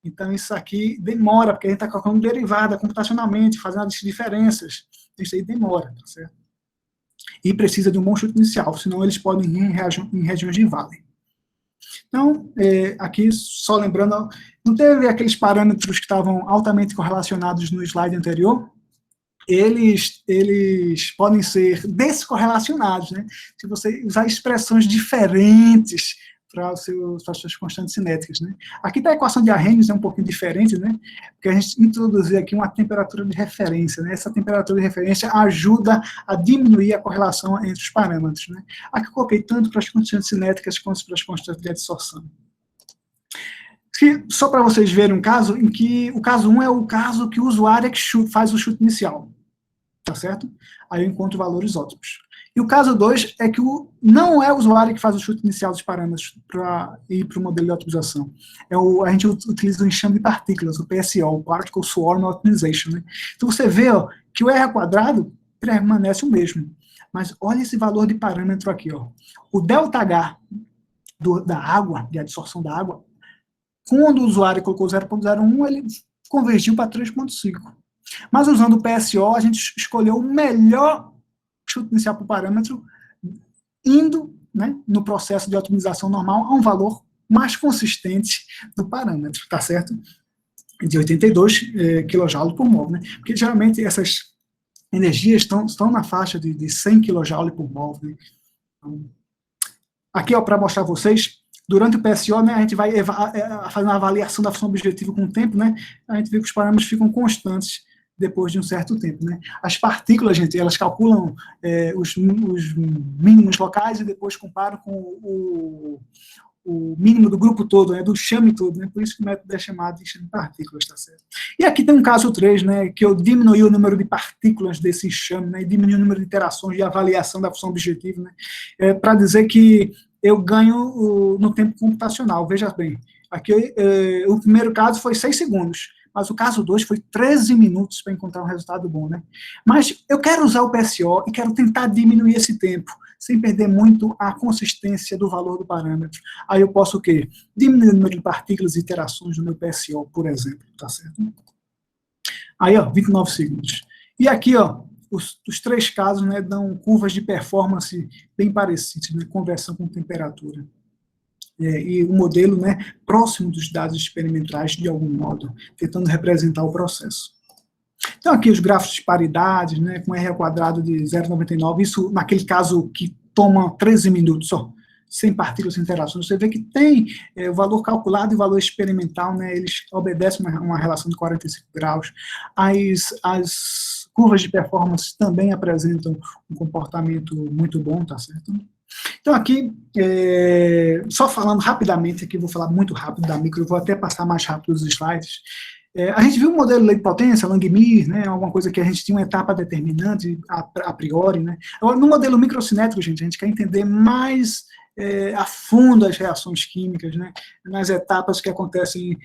Então, isso aqui demora, porque a gente está calculando derivada computacionalmente, fazendo as diferenças. Isso aí demora, tá certo? E precisa de um bom chute inicial, senão eles podem ir em regiões de vale. Então, aqui, só lembrando, não teve aqueles parâmetros que estavam altamente correlacionados no slide anterior? Eles podem ser descorrelacionados, né? Se você usar expressões diferentes para as suas constantes cinéticas, né? Aqui está a equação de Arrhenius, é um pouquinho diferente, né? Porque a gente introduziu aqui uma temperatura de referência, né? Essa temperatura de referência ajuda a diminuir a correlação entre os parâmetros, né? Aqui eu coloquei tanto para as constantes cinéticas quanto para as constantes de adsorção. Só para vocês verem um caso em que o caso 1 é o caso que o usuário faz o chute inicial, tá certo? Aí eu encontro valores ótimos. E o caso 2 é que não é o usuário que faz o chute inicial dos parâmetros para ir para o modelo de otimização. A gente utiliza o enxame de partículas, o PSO, o Particle Swarm Optimization, né? Então você vê, ó, que o R quadrado permanece o mesmo. Mas olha esse valor de parâmetro aqui, ó. O ΔH da água, de adsorção da água, quando o usuário colocou 0.01, ele convergiu para 3.5. Mas usando o PSO, a gente escolheu o melhor chute inicial para o parâmetro, indo, né, no processo de otimização normal a um valor mais consistente do parâmetro, tá certo? De 82 kJ por mol, né? Porque geralmente essas energias estão na faixa de 100 kJ por mol, né? Então, aqui, para mostrar a vocês, durante o PSO, né, a gente vai fazer uma avaliação da função objetiva com o tempo, né? A gente vê que os parâmetros ficam constantes depois de um certo tempo, né? As partículas, gente, elas calculam os mínimos locais e depois comparam com o mínimo do grupo todo, né, do enxame todo, né, por isso que o método é chamado de enxame de partículas, tá certo? E aqui tem um caso 3, né, que eu diminui o número de partículas desse enxame, né, e diminui o número de interações de avaliação da função objetiva, né, para dizer que eu ganho no tempo computacional, veja bem, aqui o primeiro caso foi 6 segundos, mas o caso 2 foi 13 minutos para encontrar um resultado bom, né? Mas eu quero usar o PSO e quero tentar diminuir esse tempo, sem perder muito a consistência do valor do parâmetro. Aí eu posso o quê? Diminuir o número de partículas e iterações do meu PSO, por exemplo, tá certo? Aí, ó, 29 segundos. E aqui, ó, os 3 casos, né, dão curvas de performance bem parecidas, né, conversão com temperatura. E o modelo, né, próximo dos dados experimentais, de algum modo, tentando representar o processo. Então, aqui os gráficos de paridade, né, com R ao quadrado de 0,99, isso naquele caso que toma 13 minutos só, sem partículas e interações, você vê que tem o valor calculado e o valor experimental, né, eles obedecem uma relação de 45 graus. As curvas de performance também apresentam um comportamento muito bom, tá certo? Então, aqui, só falando rapidamente, aqui vou falar muito rápido da micro, eu vou até passar mais rápido os slides. A gente viu o modelo de lei de potência, Langmuir, né, alguma coisa que a gente tinha uma etapa determinante a priori, né. Agora, no modelo microcinético, gente, a gente quer entender mais a fundo as reações químicas, né, nas etapas que acontecem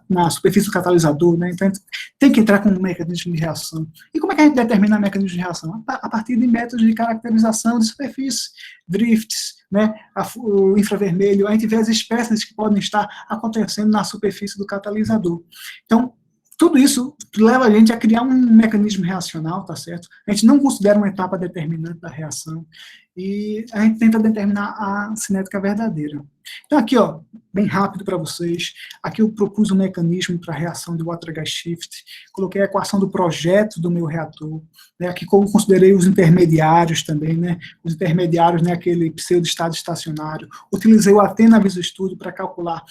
na superfície do catalisador, né, então a gente tem que entrar com um mecanismo de reação. E como é que a gente determina o mecanismo de reação? A partir de métodos de caracterização de superfície, drifts, né, o infravermelho, a gente vê as espécies que podem estar acontecendo na superfície do catalisador. Então, tudo isso leva a gente a criar um mecanismo reacional, tá certo? A gente não considera uma etapa determinante da reação e a gente tenta determinar a cinética verdadeira. Então aqui, ó, bem rápido para vocês, aqui eu propus um mecanismo para a reação de Water-Gas Shift, coloquei a equação do projeto do meu reator, né, aqui como considerei os intermediários também, né, os intermediários, né, aquele pseudo-estado estacionário, utilizei o Athena Visual Studio para calcular.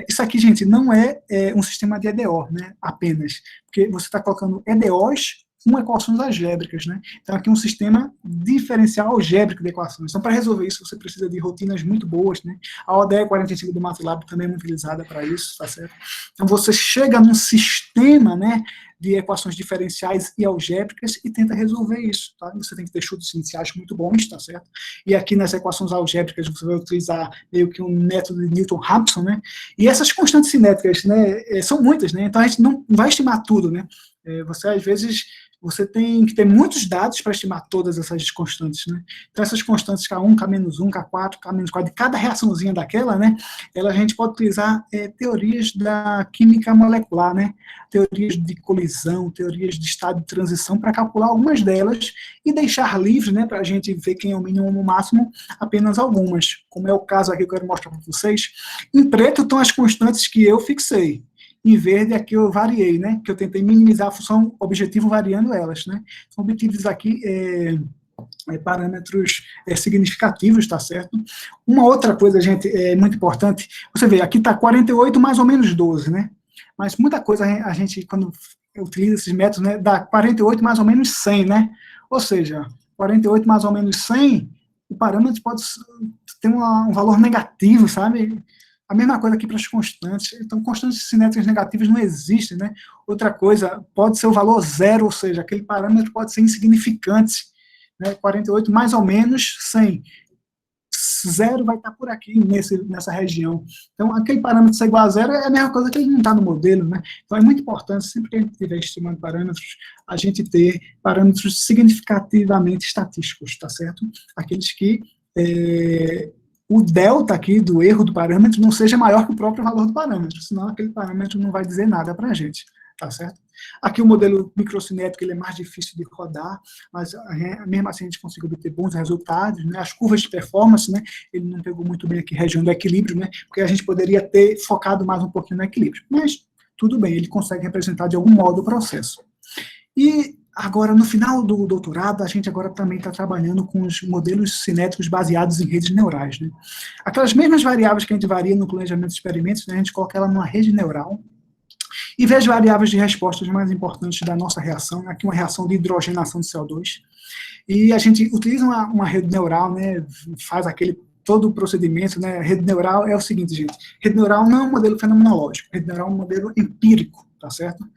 Isso aqui, gente, não é um sistema de EDO, né, apenas, porque você está colocando EDOs com equações algébricas, né? Então, aqui um sistema diferencial algébrico de equações. Então, para resolver isso, você precisa de rotinas muito boas, né? A ODE 45 do MATLAB também é muito utilizada para isso, tá certo? Então, você chega num sistema, né, de equações diferenciais e algébricas e tenta resolver isso, tá? Você tem que ter chutes iniciais muito bons, tá certo? E aqui nas equações algébricas você vai utilizar meio que um método de Newton-Raphson, né? E essas constantes cinéticas, né, são muitas, né? Então, a gente não vai estimar tudo, né? Você, às vezes, você tem que ter muitos dados para estimar todas essas constantes, né? Então, essas constantes K1, K-1, K4, K-4, de cada reaçãozinha daquela, né? A gente pode utilizar teorias da química molecular, né? Teorias de colisão, teorias de estado de transição, para calcular algumas delas e deixar livre, né? Para a gente ver quem é o mínimo ou o máximo, apenas algumas. Como é o caso aqui que eu quero mostrar para vocês. Em preto estão as constantes que eu fixei. Em verde, aqui eu variei, né? Que eu tentei minimizar a função objetivo variando elas, né? Então, obtive aqui parâmetros significativos, tá certo? Uma outra coisa, gente, muito importante, você vê, aqui está 48 mais ou menos 12, né? Mas muita coisa a gente, quando utiliza esses métodos, né, dá 48 mais ou menos 100, né? Ou seja, 48 mais ou menos 100, o parâmetro pode ter um valor negativo, sabe? A mesma coisa aqui para as constantes. Então, constantes cinéticas negativas não existem, né? Outra coisa, pode ser o valor zero, ou seja, aquele parâmetro pode ser insignificante, né? 48 mais ou menos 100. Zero vai estar por aqui, nessa região. Então, aquele parâmetro ser igual a zero é a mesma coisa que ele não está no modelo, né? Então, é muito importante, sempre que a gente estiver estimando parâmetros, a gente ter parâmetros significativamente estatísticos, tá certo? Aqueles que o delta aqui do erro do parâmetro não seja maior que o próprio valor do parâmetro, senão aquele parâmetro não vai dizer nada para a gente, tá certo? Aqui o modelo microcinético ele é mais difícil de rodar, mas mesmo assim a gente conseguiu obter bons resultados, né? As curvas de performance, né? Ele não pegou muito bem aqui a região do equilíbrio, né? Porque a gente poderia ter focado mais um pouquinho no equilíbrio, mas tudo bem, ele consegue representar de algum modo o processo. E agora, no final do doutorado, a gente agora também está trabalhando com os modelos cinéticos baseados em redes neurais, né? Aquelas mesmas variáveis que a gente varia no planejamento de experimentos, né? A gente coloca ela numa rede neural e vê as variáveis de respostas mais importantes da nossa reação, aqui uma reação de hidrogenação de CO2, e a gente utiliza uma rede neural, né? Faz todo o procedimento, né? A rede neural é o seguinte, gente, rede neural não é um modelo fenomenológico, rede neural é um modelo empírico, tá certo?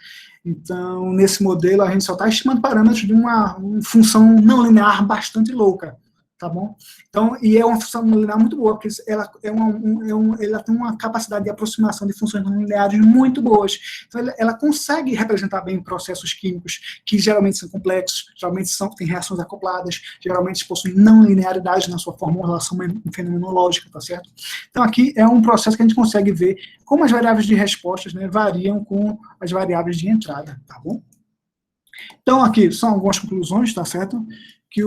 Então, nesse modelo, a gente só está estimando parâmetros de uma função não linear bastante louca, tá bom? Então, e é uma função não linear muito boa, porque ela tem uma capacidade de aproximação de funções não lineares muito boas. Então, ela consegue representar bem processos químicos que geralmente são complexos, geralmente têm reações acopladas, geralmente possuem não linearidade na sua formulação fenomenológica, tá certo? Então, aqui é um processo que a gente consegue ver como as variáveis de respostas, né, variam com as variáveis de entrada, tá bom? Então, aqui são algumas conclusões, tá certo? Que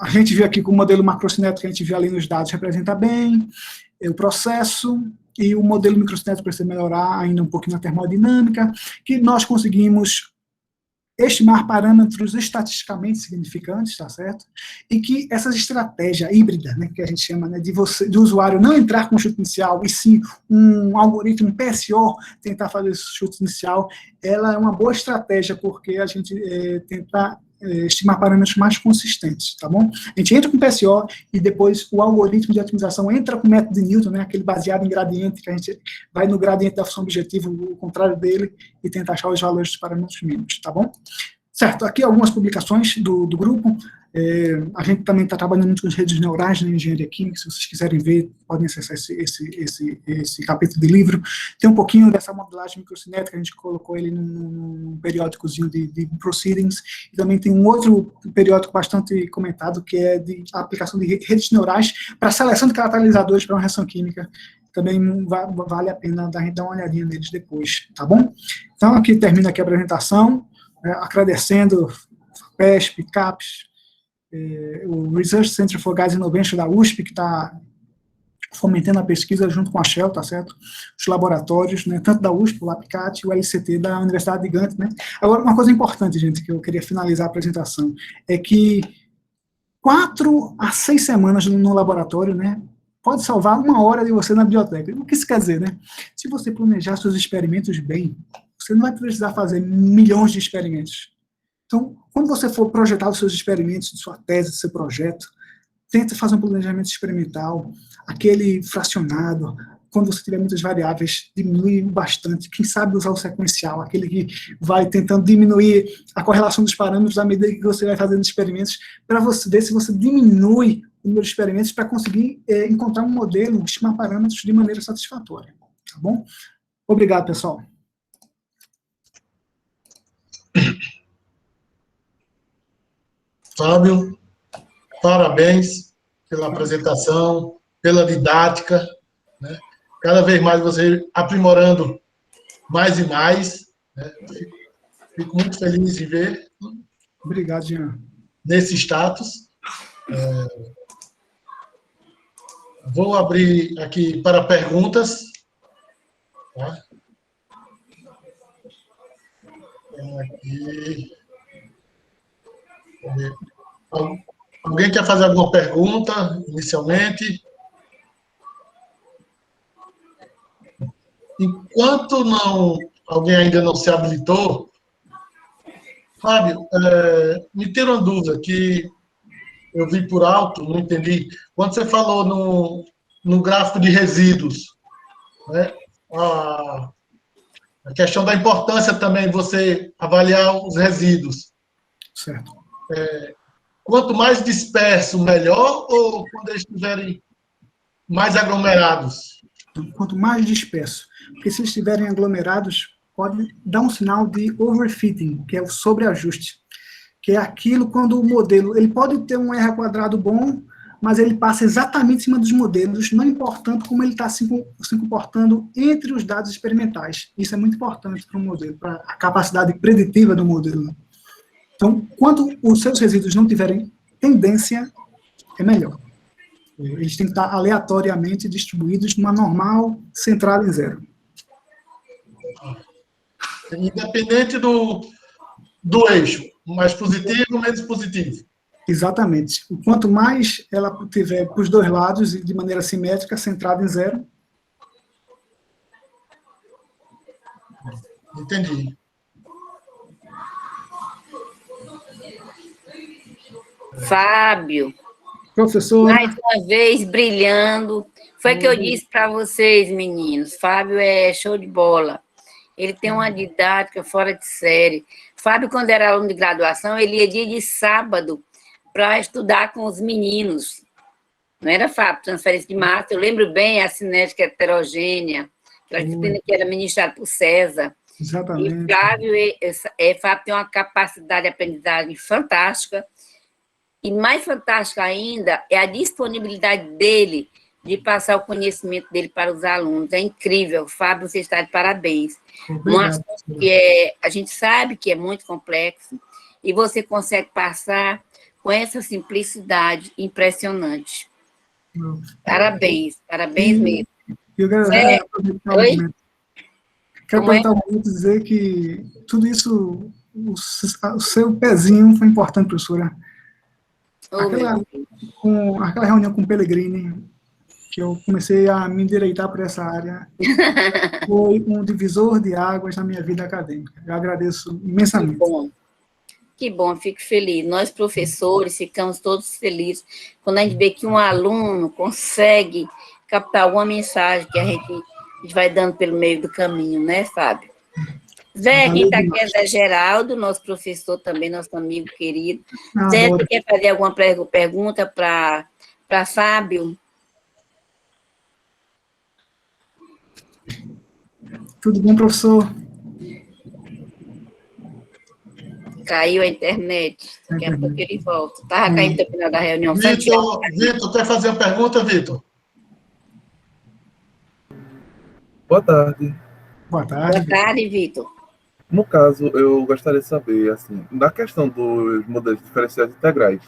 a gente viu aqui que o modelo macrocinético que a gente viu ali nos dados representa bem o processo, e o modelo microcinético precisa melhorar ainda um pouquinho na termodinâmica, que nós conseguimos estimar parâmetros estatisticamente significantes, tá certo? E que essa estratégia híbrida, né, que a gente chama, né, de usuário não entrar com o chute inicial, e sim um algoritmo PSO tentar fazer esse chute inicial, ela é uma boa estratégia, porque a gente tentar estimar parâmetros mais consistentes, tá bom? A gente entra com o PSO e depois o algoritmo de otimização entra com o método de Newton, né, aquele baseado em gradiente, que a gente vai no gradiente da função objetiva, o contrário dele, e tenta achar os valores dos parâmetros mínimos, tá bom? Certo, aqui algumas publicações do grupo. A gente também está trabalhando muito com as redes neurais na engenharia química. Se vocês quiserem ver, podem acessar esse capítulo de livro. Tem um pouquinho dessa modelagem microcinética, a gente colocou ele num periódicozinho de Proceedings, e também tem um outro periódico bastante comentado, que é de aplicação de redes neurais para seleção de catalisadores para uma reação química. Também vale a pena a gente dar uma olhadinha neles depois, tá bom? Então, aqui termina aqui a apresentação, agradecendo PESP, CAPES, o Research Center for Gas Innovation da USP, que está fomentando a pesquisa junto com a Shell, tá certo? Os laboratórios, né, tanto da USP, o LAPCAT, e o LCT da Universidade de Gant, né? Agora, uma coisa importante, gente, que eu queria finalizar a apresentação, é que 4 a 6 semanas no laboratório, né, pode salvar 1 hora de você na biblioteca. O que isso quer dizer, né? Se você planejar seus experimentos bem, você não vai precisar fazer milhões de experimentos. Então, quando você for projetar os seus experimentos, sua tese, seu projeto, tenta fazer um planejamento experimental, aquele fracionado, quando você tiver muitas variáveis, diminui bastante. Quem sabe usar o sequencial, aquele que vai tentando diminuir a correlação dos parâmetros à medida que você vai fazendo experimentos, para você ver se você diminui o número de experimentos para conseguir encontrar um modelo, estimar parâmetros de maneira satisfatória. Tá bom? Obrigado, pessoal. Fábio, parabéns pela apresentação, pela didática, né? Cada vez mais você aprimorando mais e mais, né? Fico muito feliz de ver. Obrigado, Jean. Nesse status. Vou abrir aqui para perguntas. Tá? Aqui. Alguém quer fazer alguma pergunta inicialmente? Enquanto alguém ainda não se habilitou, Fábio, me tira uma dúvida que eu vi por alto, não entendi. Quando você falou no gráfico de resíduos, né, a questão da importância também de você avaliar os resíduos. Certo. Quanto mais disperso, melhor, ou quando eles estiverem mais aglomerados? Quanto mais disperso. Porque se eles estiverem aglomerados, pode dar um sinal de overfitting, que é o sobreajuste. Que é aquilo quando o modelo, ele pode ter um R² bom, mas ele passa exatamente em cima dos modelos, não importando como ele está se comportando entre os dados experimentais. Isso é muito importante para o modelo, para a capacidade preditiva do modelo. Então, quando os seus resíduos não tiverem tendência, é melhor. Eles têm que estar aleatoriamente distribuídos numa normal centrada em zero. Independente do eixo, mais positivo ou menos positivo. Exatamente. O quanto mais ela tiver para os dois lados, de maneira simétrica, centrada em zero. Entendi. Fábio, Professor. mais uma vez brilhando. Foi que eu disse para vocês, meninos. Fábio é show de bola. Ele tem uma didática fora de série. Fábio, quando era aluno de graduação, ele ia dia de sábado para estudar com os meninos. Não era, Fábio? Transferência de massa. Eu lembro bem a cinética heterogênea, aquela disciplina que era ministrada por César. Exatamente. E Fábio tem uma capacidade de aprendizagem fantástica. E mais fantástica ainda é a disponibilidade dele de passar o conhecimento dele para os alunos. É incrível. Fábio, você está de parabéns. Um assunto que a gente sabe que é muito complexo e você consegue passar com essa simplicidade impressionante. Parabéns, parabéns mesmo. Eu quero aproveitar o momento. Quero aproveitar o momento e dizer que tudo isso, o seu pezinho foi importante, professora. Aquela reunião com o Pellegrini, que eu comecei a me endireitar por essa área, foi um divisor de águas na minha vida acadêmica. Eu agradeço imensamente. Que bom, fico feliz. Nós, professores, ficamos todos felizes quando a gente vê que um aluno consegue captar alguma mensagem que a gente vai dando pelo meio do caminho, né, Fábio? Zé, quem está aqui é Zé Geraldo, nosso professor também, nosso amigo querido. Zé, você quer fazer alguma pergunta para Fábio? Tudo bom, professor? Caiu a internet. Daqui a pouco ele volta. Estava caindo no final da reunião. Vitor, quer fazer uma pergunta, Vitor? Boa tarde. Boa tarde. Boa tarde, Vitor. No caso, eu gostaria de saber, assim, na questão dos modelos diferenciais integrais,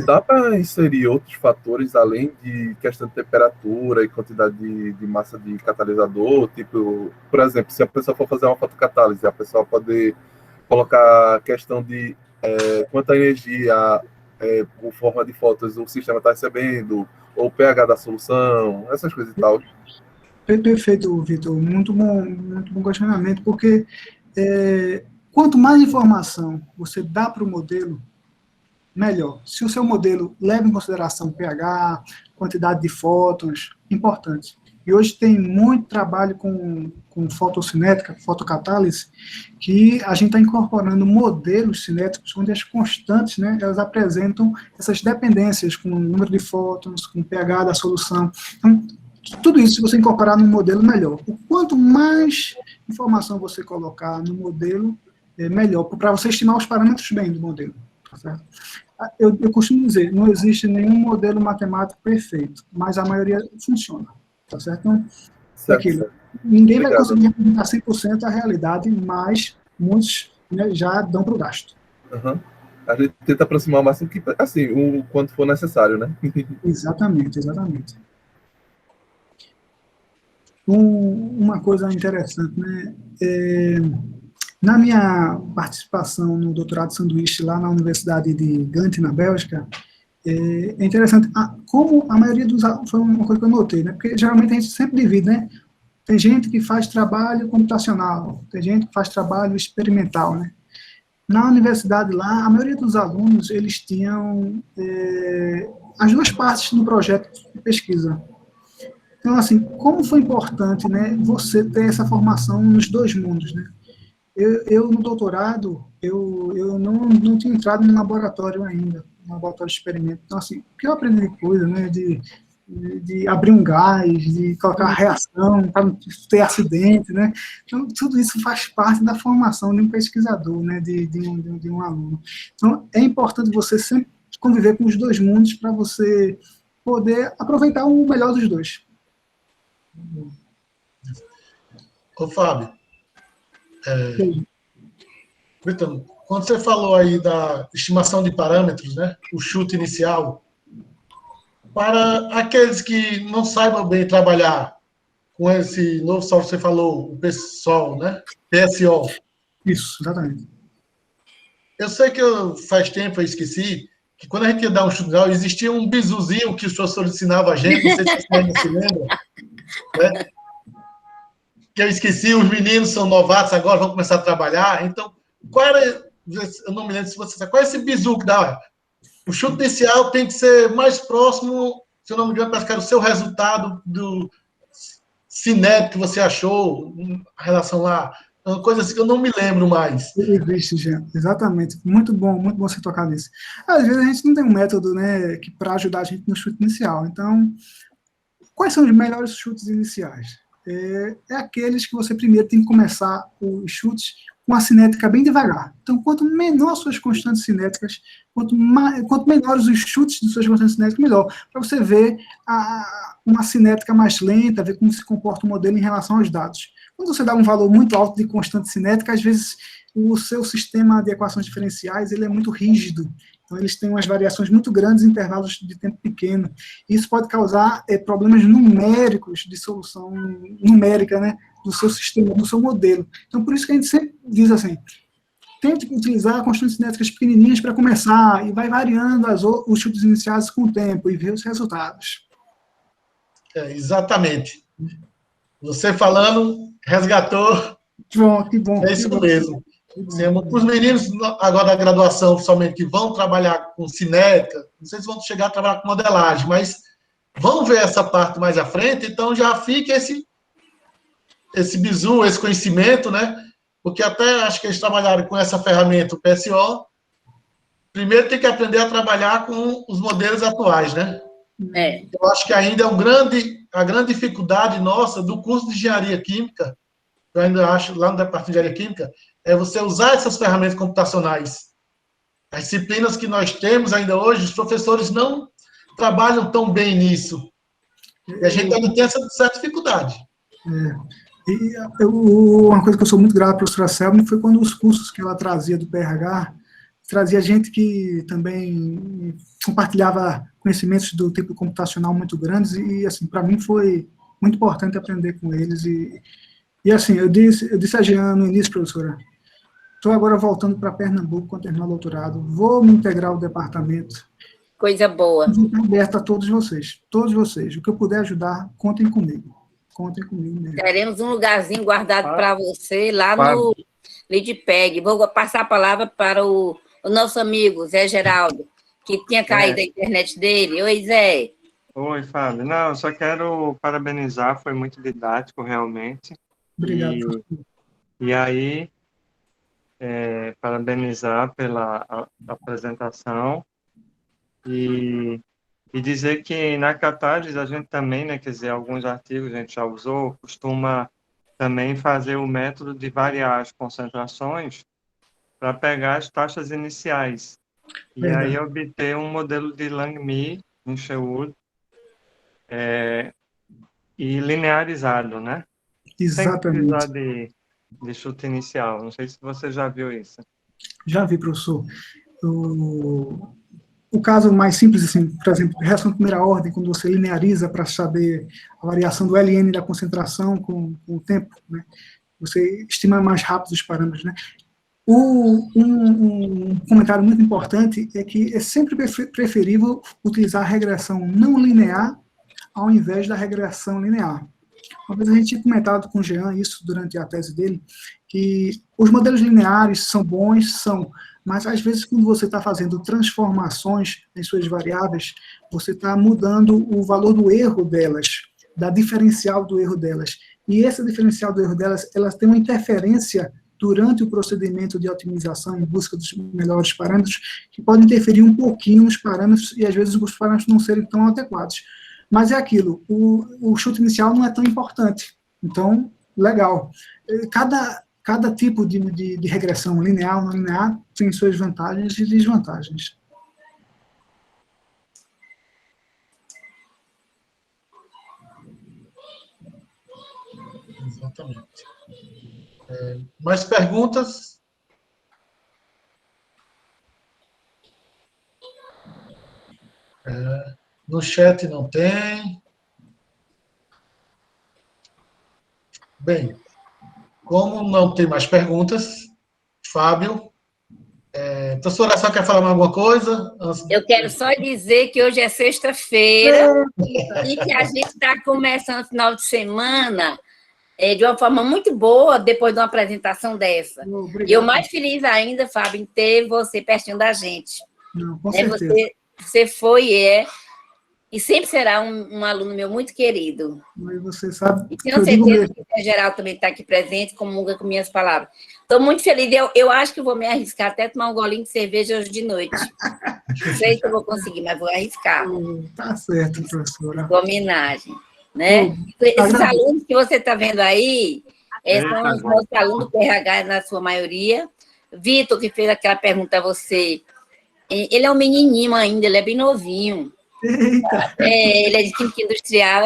dá para inserir outros fatores além de questão de temperatura e quantidade de massa de catalisador? Tipo, por exemplo, se a pessoa for fazer uma fotocatálise, a pessoa pode colocar a questão de quanta energia, por forma de fotos, o sistema está recebendo, ou o pH da solução, essas coisas e tal. Perfeito, Vitor. Muito bom questionamento, porque quanto mais informação você dá para o modelo, melhor. Se o seu modelo leva em consideração pH, quantidade de fótons, importante. E hoje tem muito trabalho com fotocinética, fotocatálise, que a gente está incorporando modelos cinéticos onde as constantes, né, elas apresentam essas dependências com o número de fótons, com o pH da solução. Então, tudo isso, se você incorporar no modelo, melhor. O quanto mais informação você colocar no modelo, melhor, para você estimar os parâmetros bem do modelo. Tá certo? Eu costumo dizer, não existe nenhum modelo matemático perfeito, mas a maioria funciona. Tá certo? Então, certo. Ninguém vai conseguir representar 100% a realidade, mas muitos, né, já dão para o gasto. Uhum. A gente tenta aproximar o máximo que, assim, o quanto for necessário, né? Exatamente. Uma coisa interessante, né? Na minha participação no doutorado de sanduíche lá na Universidade de Gant, na Bélgica, é interessante como a maioria dos alunos, foi uma coisa que eu notei, né? Porque geralmente a gente sempre divide, né? Tem gente que faz trabalho computacional, tem gente que faz trabalho experimental, né? Na universidade lá, a maioria dos alunos, eles tinham as duas partes do projeto de pesquisa. Então, assim, como foi importante, né, você ter essa formação nos dois mundos, né? Eu no doutorado, eu não tinha entrado no laboratório ainda, no laboratório de experimento. Então, assim, o que eu aprendi de coisa, né, de abrir um gás, de colocar reação, para não ter acidente, né? Então, tudo isso faz parte da formação de um pesquisador, né, de um aluno. Então, é importante você sempre conviver com os dois mundos para você poder aproveitar o melhor dos dois. Ô, Fábio, Vitor, quando você falou aí da estimação de parâmetros, né, o chute inicial, para aqueles que não saibam bem trabalhar com esse novo software que você falou, o PSOL, né, PSO. Isso, exatamente. Eu sei que faz tempo eu esqueci que quando a gente ia dar um chute inicial, existia um bizuzinho que os professores ensinavam a gente, não sei se você ainda se lembra, né? Que eu esqueci, os meninos são novatos agora, vão começar a trabalhar, então, qual era, eu não me lembro se você sabe, qual é esse bizu que dá? O chute inicial tem que ser mais próximo, se eu não me engano, parece que era o seu resultado do cinético que você achou, a relação lá, uma coisa assim que eu não me lembro mais. Existe, Jean, exatamente. Muito bom você tocar nisso. Às vezes a gente não tem um método, né, para ajudar a gente no chute inicial. Então, quais são os melhores chutes iniciais? É aqueles que você primeiro tem que começar os chutes com a cinética bem devagar. Então, quanto menor suas constantes cinéticas, quanto menores os chutes de suas constantes cinéticas, melhor. Para você ver uma cinética mais lenta, ver como se comporta o modelo em relação aos dados. Quando você dá um valor muito alto de constante cinética, às vezes o seu sistema de equações diferenciais ele é muito rígido. Então, eles têm umas variações muito grandes em intervalos de tempo pequeno. Isso pode causar problemas numéricos de solução numérica, né, do seu sistema, do seu modelo. Então, por isso que a gente sempre diz assim, tente utilizar constantes cinéticas pequenininhas para começar, e vai variando os chutes iniciais com o tempo, e ver os resultados. Exatamente. Você falando, resgatou. Que bom. É isso mesmo. Para os meninos agora da graduação, somente que vão trabalhar com cinética, não sei se vão chegar a trabalhar com modelagem, mas vão ver essa parte mais à frente, então já fica esse bizu, esse conhecimento, né? Porque até acho que eles trabalharam com essa ferramenta, o PSO, primeiro tem que aprender a trabalhar com os modelos atuais, né? Eu acho que ainda é a grande dificuldade nossa do curso de engenharia química, eu ainda acho, lá no departamento de engenharia química, é você usar essas ferramentas computacionais. As disciplinas que nós temos ainda hoje, os professores não trabalham tão bem nisso. E a gente ainda tem essa certa dificuldade. E uma coisa que eu sou muito grato à professora Selma foi quando os cursos que ela trazia do PRH, trazia gente que também compartilhava conhecimentos do tipo computacional muito grandes, e assim, para mim foi muito importante aprender com eles. E assim, eu disse a Jean no início, professora, estou agora voltando para Pernambuco quando terminar o doutorado, vou me integrar ao departamento. Coisa boa. Estou aberto a todos vocês. O que eu puder ajudar, contem comigo. Contem comigo mesmo. Teremos um lugarzinho guardado para você lá no Lidpeg. Vou passar a palavra para o nosso amigo Zé Geraldo, que tinha caído a internet dele. Oi, Zé. Oi, Fábio. Não, eu só quero parabenizar, foi muito didático, realmente. Obrigado. E aí, parabenizar pela apresentação e dizer que na Catarse a gente também, né, quer dizer, alguns artigos a gente já usou, costuma também fazer o método de variar as concentrações para pegar as taxas iniciais. E aí obter um modelo de Langmuir em Sherwood e linearizado, né? Exatamente. Sem precisar de chute inicial. Não sei se você já viu isso. Já vi, professor. O caso mais simples, assim, por exemplo, reação de primeira ordem, quando você lineariza para saber a variação do LN da concentração com o tempo, né? Você estima mais rápido os parâmetros, né? Um comentário muito importante é que é sempre preferível utilizar a regressão não linear ao invés da regressão linear. Uma vez a gente tinha comentado com o Jean isso durante a tese dele, que os modelos lineares são bons, mas às vezes quando você está fazendo transformações em suas variáveis, você está mudando o valor do erro delas, da diferencial do erro delas. E essa diferencial do erro delas, elas têm uma interferência durante o procedimento de otimização em busca dos melhores parâmetros, que pode interferir um pouquinho nos parâmetros, e às vezes os parâmetros não serem tão adequados. Mas é aquilo, o chute inicial não é tão importante. Então, legal. Cada tipo de regressão linear ou não linear tem suas vantagens e desvantagens. Exatamente. Mais perguntas? No chat não tem. Bem, como não tem mais perguntas, Fábio, professora, só quer falar mais alguma coisa? Eu quero só dizer que hoje é sexta-feira e que a gente está começando o final de semana de uma forma muito boa, depois de uma apresentação dessa. Obrigado. E eu mais feliz ainda, Fábio, em ter você pertinho da gente. Não, com certeza. Você foi e sempre será um aluno meu muito querido. Mas você sabe E que tenho eu digo certeza mesmo. que o geral também está aqui presente, comunga com minhas palavras. Estou muito feliz. Eu acho que vou me arriscar até tomar um golinho de cerveja hoje de noite. Não sei se eu vou conseguir, mas vou arriscar. Tá certo, professora. Com homenagem. Né? Esses alunos que você está vendo aí são os nossos alunos do PRH, na sua maioria. Vitor, que fez aquela pergunta a você, ele é um menininho ainda, ele é bem novinho. Eita! Ele é de Química Industrial,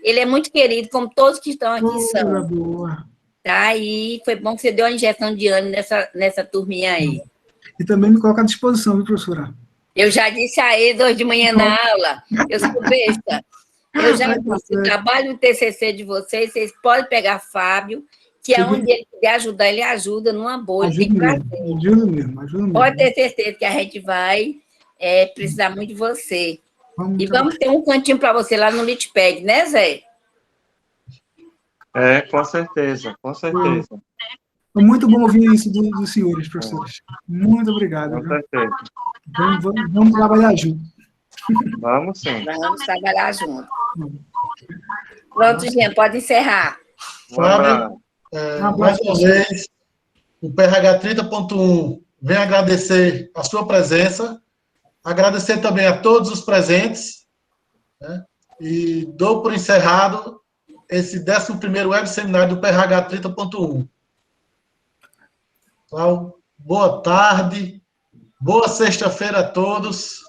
ele é muito querido, como todos que estão aqui são. Boa. Tá? E foi bom que você deu uma injeção de ânimo nessa turminha aí. E também me coloca à disposição, viu, professora? Eu já disse a eles hoje de manhã na aula, eu sou besta. Eu já disse, o trabalho do TCC de vocês podem pegar Fábio, que é onde ele puder ajudar, ele ajuda numa boa. Ajuda mesmo. Pode ter certeza que a gente vai precisar muito de você. Vamos ter um cantinho para você lá no Litpad, né, Zé? Com certeza, com certeza. Foi muito bom ouvir isso dos senhores, professores. Muito obrigado. Com certeza. Vamos trabalhar junto. Vamos sim. Vamos trabalhar junto. Pronto, Jean, pode encerrar. Fábio, mais uma vez, o PRH 30.1 vem agradecer a sua presença, agradecer também a todos os presentes, né? E dou por encerrado esse 11º web seminário do PRH 30.1. Então, boa tarde, boa sexta-feira a todos.